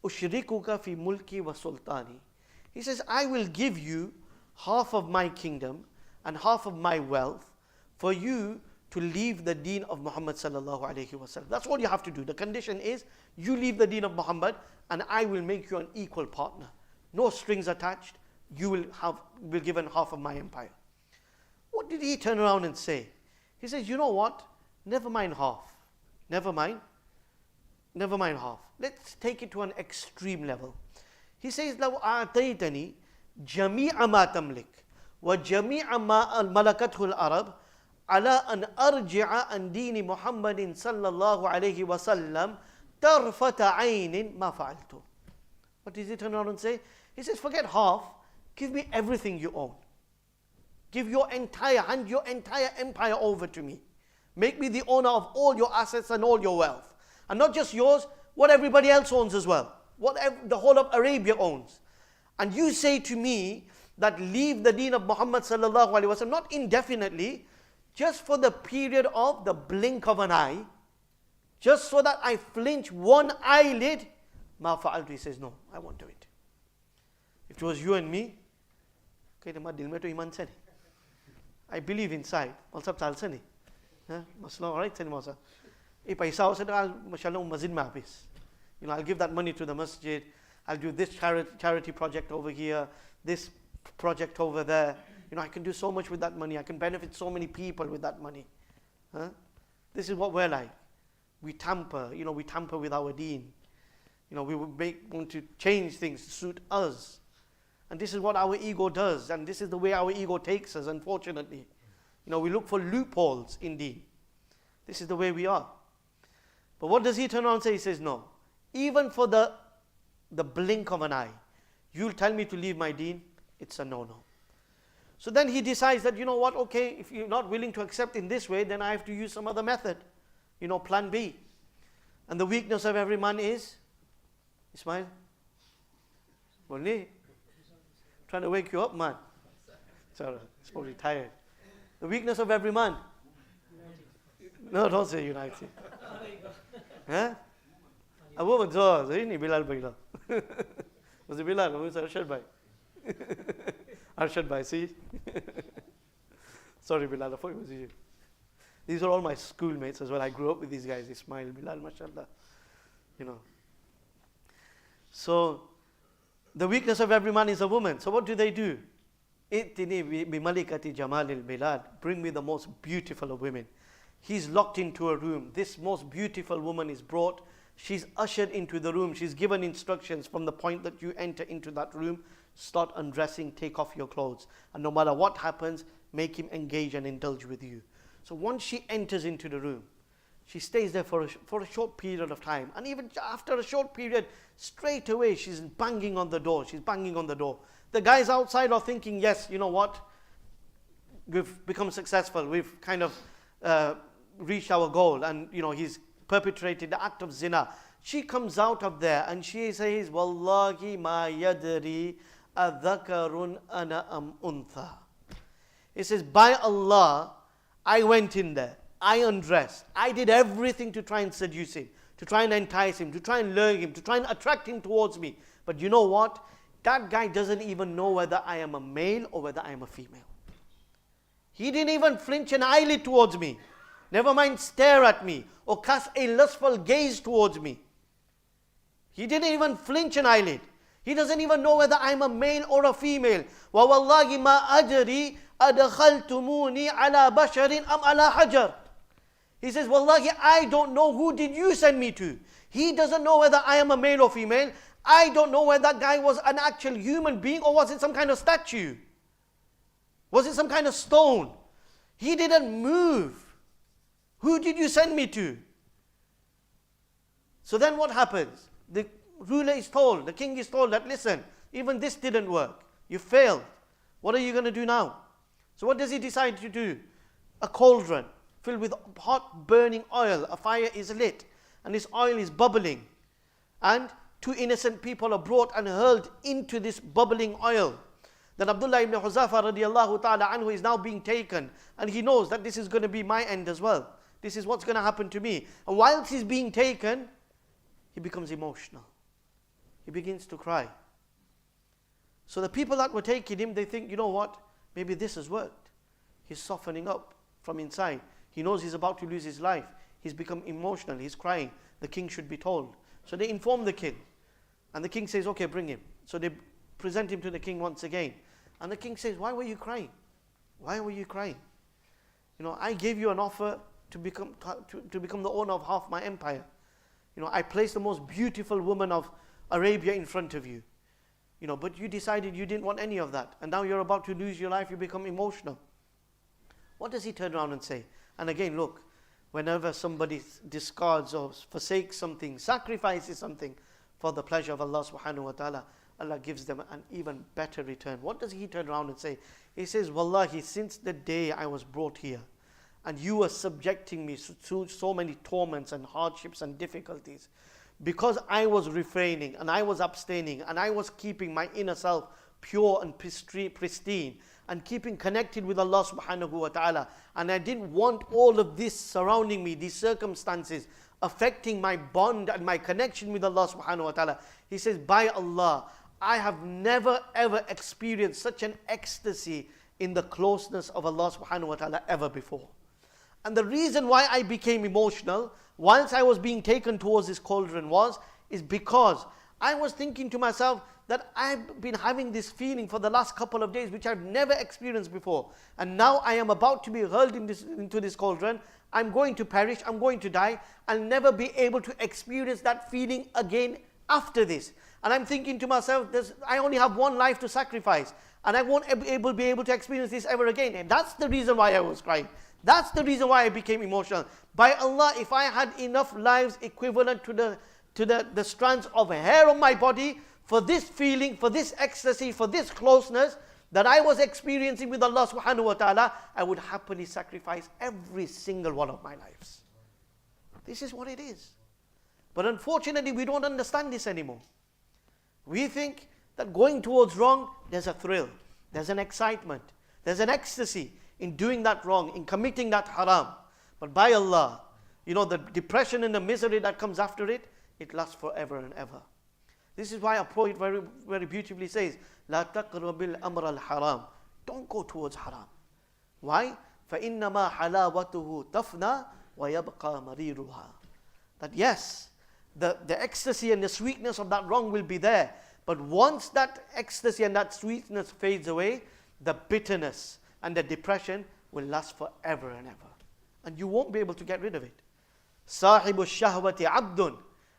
Ushrikuka fi mulki wa sultani. He says, I will give you half of my kingdom and half of my wealth for you to leave the deen of Muhammad sallallahu alaihi wasallam. That's all you have to do. The condition is you leave the deen of Muhammad and I will make you an equal partner. No strings attached. You will be given half of my empire. What did he turn around and say? He says, you know what? Never mind half. Never mind half. Let's take it to an extreme level. He says, لو أعطيتني جميع ما تملك وجميع ما ملكته العرب على أن أرجع عن دين محمد صلى الله عليه وسلم طرفة عين ما فعلته. What does he turn around and say? He says, forget half, give me everything you own. Give hand your entire empire over to me. Make me the owner of all your assets and all your wealth. And not just yours, what everybody else owns as well. What the whole of Arabia owns. And you say to me that leave the deen of Muhammad sallallahu alaihi wasallam, not indefinitely, just for the period of the blink of an eye, just so that I flinch one eyelid. Ma fa'altu, he says, no, I won't do it. If it was you and me, I believe inside. I'll give that money to the masjid. I'll do this charity project over here, this project over there. I can do so much with that money. I can benefit so many people with that money. This is what we're like. We tamper, we tamper with our deen. We want to change things to suit us. And this is what our ego does. And this is the way our ego takes us, unfortunately. We look for loopholes in deen. This is the way we are. But what does he turn around and say? He says, no. Even for the blink of an eye, you'll tell me to leave my deen, it's a no-no. So then he decides that, okay, if you're not willing to accept in this way, then I have to use some other method. Plan B. And the weakness of every man is, Ismail? Only trying to wake you up, man. Sorry, it's probably tired. The weakness of every man. No, don't say united. Huh? A woman saw, ini Bilal Bagla. Was it Bilal? Or was it Arshad Bhai? Arshad Bhai, see? Sorry, Bilal, I thought it was you. These are all my schoolmates as well. I grew up with these guys, Ismail, Bilal, mashallah. So, the weakness of every man is a woman. So what do? Itini bimalikati jamalil bilad. Bring me the most beautiful of women. He's locked into a room. This most beautiful woman is brought. She's ushered into the room. She's given instructions from the point that you enter into that room. Start undressing, take off your clothes. And no matter what happens, make him engage and indulge with you. So once she enters into the room, she stays there for a short period of time. And even after a short period, straight away she's banging on the door. The guys outside are thinking, yes, you know what? We've become successful. We've kind of reached our goal. And, he's perpetrated the act of zina. She comes out of there and she says, Wallahi ma yadri adhakarun ana am untha. It says, by Allah, I went in there. I undressed. I did everything to try and seduce him, to try and entice him, to try and lure him, to try and attract him towards me. But you know what? That guy doesn't even know whether I am a male or whether I am a female. He didn't even flinch an eyelid towards me. Never mind stare at me or cast a lustful gaze towards me. He didn't even flinch an eyelid. He doesn't even know whether I'm a male or a female. وَوَاللَّهِ مَا أَدْرِي أَدْخَلْتُمُونِي عَلَى بَشَرٍ أَمْ عَلَى حَجَرٍ. He says, Wallahi, I don't know who did you send me to. He doesn't know whether I am a male or female. I don't know whether that guy was an actual human being or was it some kind of statue. Was it some kind of stone? He didn't move. Who did you send me to? So then what happens? The ruler is told, the king is told that, listen, even this didn't work. You failed. What are you going to do now? So what does he decide to do? A cauldron filled with hot burning oil. A fire is lit and this oil is bubbling. And 2 innocent people are brought and hurled into this bubbling oil. Then Abdullah ibn Huzafa radiallahu ta'ala anhu is now being taken. And he knows that this is going to be my end as well. This is what's going to happen to me. And whilst he's being taken, he becomes emotional. He begins to cry. So the people that were taking him, they think, you know what? Maybe this has worked. He's softening up from inside. He knows he's about to lose his life. He's become emotional. He's crying. The king should be told. So they inform the king. And the king says, okay, bring him. So they present him to the king once again. And the king says, why were you crying? Why were you crying? You know, I gave you an offer to become the owner of half my empire. You know, I placed the most beautiful woman of Arabia in front of you. You know, but you decided you didn't want any of that. And now you're about to lose your life, you become emotional. What does he turn around and say? And again, look, whenever somebody discards or forsakes something, sacrifices something for the pleasure of Allah subhanahu wa ta'ala, Allah gives them an even better return. What does he turn around and say? He says, Wallahi, since the day I was brought here, and you were subjecting me to so many torments and hardships and difficulties, because I was refraining and I was abstaining and I was keeping my inner self pure and pristine and keeping connected with Allah subhanahu wa ta'ala, and I didn't want all of this surrounding me, these circumstances affecting my bond and my connection with Allah subhanahu wa ta'ala. He says, by Allah, I have never ever experienced such an ecstasy in the closeness of Allah subhanahu wa ta'ala ever before. And the reason why I became emotional whilst I was being taken towards this cauldron is because I was thinking to myself that I've been having this feeling for the last couple of days which I've never experienced before. And now I am about to be hurled into this cauldron. I'm going to perish, I'm going to die. I'll never be able to experience that feeling again after this. And I'm thinking to myself, I only have one life to sacrifice. And I won't be able to experience this ever again. And that's the reason why I was crying. That's the reason why I became emotional. By Allah, if I had enough lives equivalent to the strands of hair on my body, for this feeling, for this ecstasy, for this closeness that I was experiencing with Allah subhanahu wa ta'ala, I would happily sacrifice every single one of my lives. This is what it is. But unfortunately, we don't understand this anymore. We think that going towards wrong, there's a thrill, there's an excitement, there's an ecstasy in doing that wrong, in committing that haram. But by Allah, you know, the depression and the misery that comes after it, it lasts forever and ever. This is why a poet very, very beautifully says, لا تقرب الأمر الحرام. Don't go towards haram. Why? فإنما حلاوته تفنى ويبقى مريرها. That yes, the ecstasy and the sweetness of that wrong will be there. But once that ecstasy and that sweetness fades away, the bitterness and the depression will last forever and ever. And you won't be able to get rid of it. صاحب الشهوة عبد.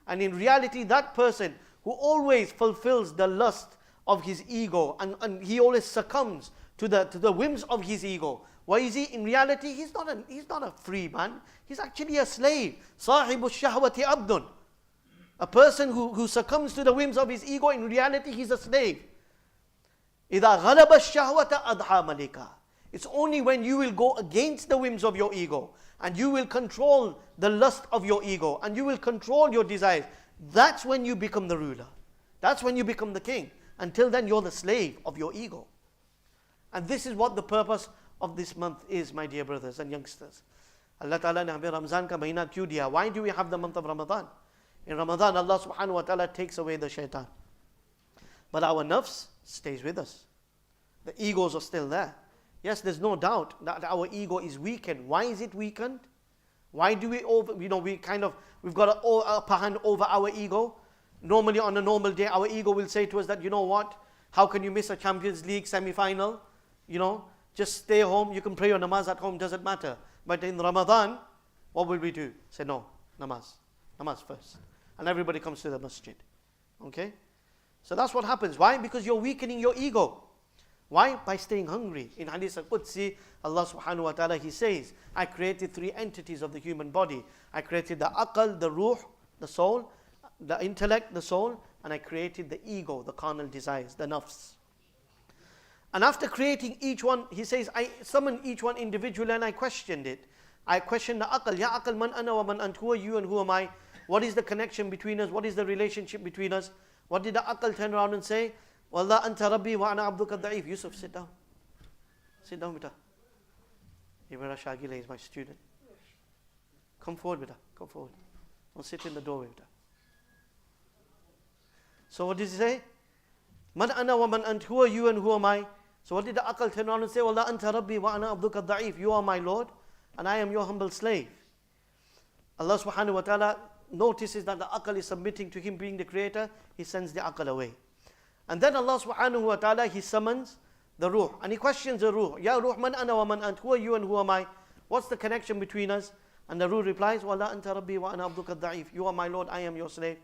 And in reality, that person who always fulfills the lust of his ego and he always succumbs to the whims of his ego. Why is he? In reality, he's not a free man. He's actually a slave. صاحب الشهوة عبد. A person who succumbs to the whims of his ego, in reality, he's a slave. إذا غلب الشهوة أضحى ملكا. It's only when you will go against the whims of your ego and you will control the lust of your ego and you will control your desires. That's when you become the ruler. That's when you become the king. Until then, you're the slave of your ego. And this is what the purpose of this month is, my dear brothers and youngsters. Allah Ta'ala ne hame Ramzan ka mahina kyun diya? Why do we have the month of Ramadan? In Ramadan, Allah subhanahu wa ta'ala takes away the shaitan. But our nafs stays with us. The egos are still there. Yes, there's no doubt that our ego is weakened. Why is it weakened? Why do we we've got an upper hand over our ego? Normally on a normal day, our ego will say to us that, you know what, how can you miss a Champions League semi-final? Just stay home, you can pray your namaz at home, doesn't matter. But in Ramadan, what will we do? Say no, namaz first. And everybody comes to the masjid. Okay? So that's what happens. Why? Because you're weakening your ego. Why? By staying hungry. In Hadith al-Qudsi, Allah subhanahu wa ta'ala, He says, I created 3 entities of the human body. I created the aql, the ruh, the soul, the intellect, the soul, and I created the ego, the carnal desires, the nafs. And after creating each one, He says, I summoned each one individually and I questioned it. I questioned the aql. Ya aql, man ana wa man ant, who are you and who am I? What is the connection between us? What is the relationship between us? What did the aql turn around and say? Wallah anta rabbi wa ana abduka da'if. Yusuf, sit down. Sit down, beta. Ibara Shagile is my student. Come forward, beta. Come forward. Don't sit in the doorway, beta. So what did he say? Man ana wa man ant, who are you and who am I? So what did the aql turn around and say? Wallah anta rabbi wa ana abduka da'if. You are my Lord and I am your humble slave. Allah subhanahu wa ta'ala notices that the aql is submitting to Him being the creator. He sends the aql away. And then Allah subhanahu wa ta'ala, He summons the ruh. And He questions the ruh. Ya ruh, man ana wa man ant. Who are you and who am I? What's the connection between us? And the ruh replies, Wallah anta rabbi wa ana abduka da'if. You are my Lord, I am your slave.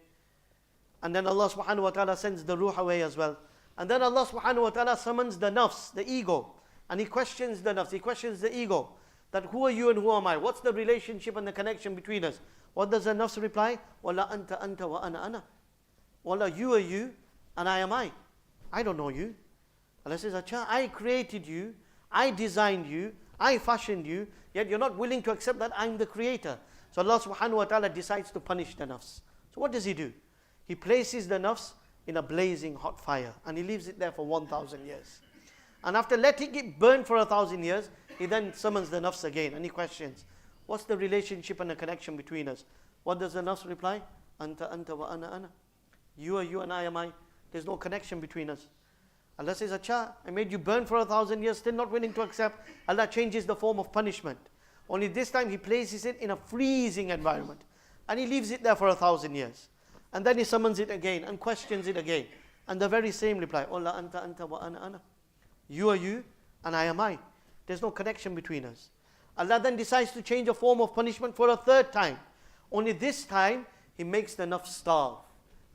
And then Allah subhanahu wa ta'ala sends the ruh away as well. And then Allah subhanahu wa ta'ala summons the nafs, the ego. And He questions the nafs, He questions the ego. That who are you and who am I? What's the relationship and the connection between us? What does the nafs reply? Wallah anta wa ana. Wallah, you are you and I am I. I don't know you. Allah says, Acha, I created you, I designed you, I fashioned you, yet you're not willing to accept that I'm the creator. So Allah subhanahu wa ta'ala decides to punish the nafs. So what does He do? He places the nafs in a blazing hot fire and He leaves it there for 1,000 years. And after letting it burn for 1,000 years, He then summons the nafs again and He questions, what's the relationship and the connection between us? What does the nafs reply? Anta wa ana. You are you and I am I. There's no connection between us. Allah says, Acha, I made you burn for 1,000 years, still not willing to accept. Allah changes the form of punishment. Only this time He places it in a freezing environment. And He leaves it there for 1,000 years. And then He summons it again and questions it again. And the very same reply, Allah anta wa ana. You are you and I am I. There's no connection between us. Allah then decides to change a form of punishment for a 3rd time. Only this time, He makes the nafs starve.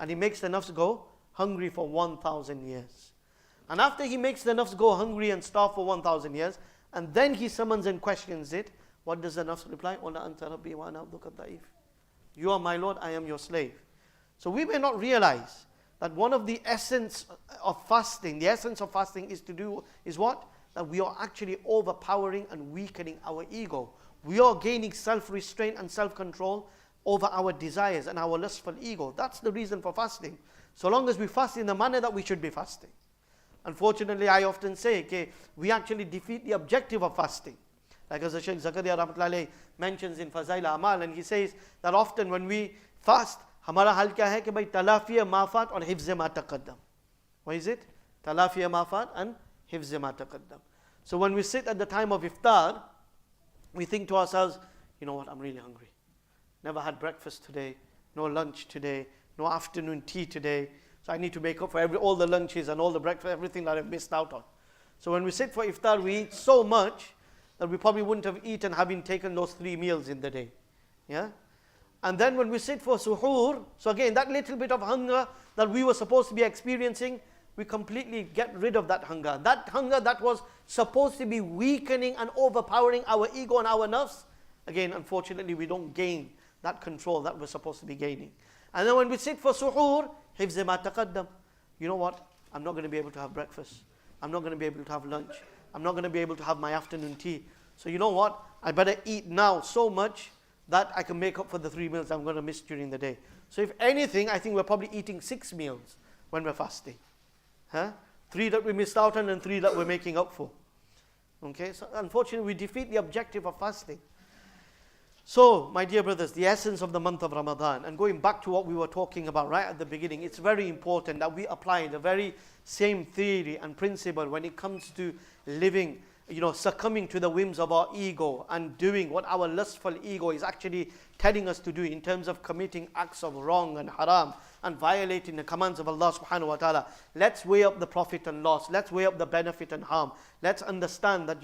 And He makes the nafs go hungry for 1,000 years. And after He makes the nafs go hungry and starve for 1,000 years, and then He summons and questions it, what does the nafs reply? Wallah anta rabbi wa ana abduka da'if. You are my Lord, I am your slave. So we may not realize that one of the essence of fasting, is what? That we are actually overpowering and weakening our ego. We are gaining self-restraint and self-control over our desires and our lustful ego. That's the reason for fasting. So long as we fast in the manner that we should be fasting. Unfortunately, I often say, okay, we actually defeat the objective of fasting. Like as the Shaykh Zakaria Rahmatullahi mentions in Fazail Amal, and he says that often when we fast, हमारा हाल क्या है कि भाई तलाफी माफात और हिफ्ज़ मा तक़द्दम. What is it? Talafi mafat and hifz ma taqaddam. So when we sit at the time of iftar, we think to ourselves, you know what, I'm really hungry. Never had breakfast today, no lunch today, no afternoon tea today. So I need to make up for all the lunches and all the breakfast, everything that I've missed out on. So when we sit for iftar, we eat so much that we probably wouldn't have eaten having taken those 3 meals in the day. Yeah? And then when we sit for suhoor, so again, that little bit of hunger that we were supposed to be experiencing, we completely get rid of that hunger. That hunger that was supposed to be weakening and overpowering our ego and our nafs, again, unfortunately, we don't gain that control that we're supposed to be gaining. And then when we sit for suhoor, hifz ma taqaddam. You know what? I'm not going to be able to have breakfast. I'm not going to be able to have lunch. I'm not going to be able to have my afternoon tea. So you know what? I better eat now so much that I can make up for the 3 meals I'm going to miss during the day. So if anything, I think we're probably eating 6 meals when we're fasting. 3 that we missed out on and 3 that we're making up for. Okay, so unfortunately we defeat the objective of fasting. So, my dear brothers, the essence of the month of Ramadan, and going back to what we were talking about right at the beginning, it's very important that we apply the very same theory and principle when it comes to living succumbing to the whims of our ego and doing what our lustful ego is actually telling us to do in terms of committing acts of wrong and haram and violating the commands of Allah subhanahu wa ta'ala. Let's weigh up the profit and loss. Let's weigh up the benefit and harm. Let's understand that,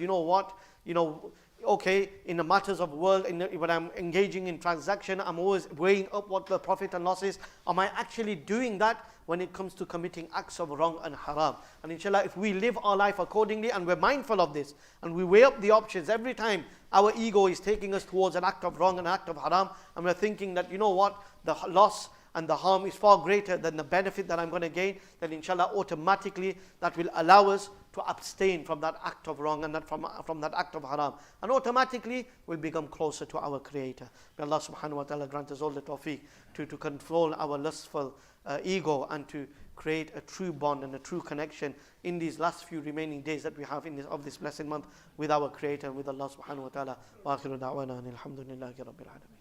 okay, in the matters of world, when I'm engaging in transaction, I'm always weighing up what the profit and loss is. Am I actually doing that when it comes to committing acts of wrong and haram? And inshallah, if we live our life accordingly and we're mindful of this and we weigh up the options every time our ego is taking us towards an act of wrong and an act of haram, and we're thinking that, the loss and the harm is far greater than the benefit that I'm going to gain, then inshallah automatically that will allow us to abstain from that act of wrong and from that act of haram, and automatically we'll become closer to our Creator. May Allah subhanahu wa ta'ala grant us all the tawfiq to control our lustful ego and to create a true bond and a true connection in these last few remaining days that we have of this blessed month with our Creator and with Allah subhanahu wa ta'ala. Wa akhiru da'wana alhamdulillahi rabbil alamin.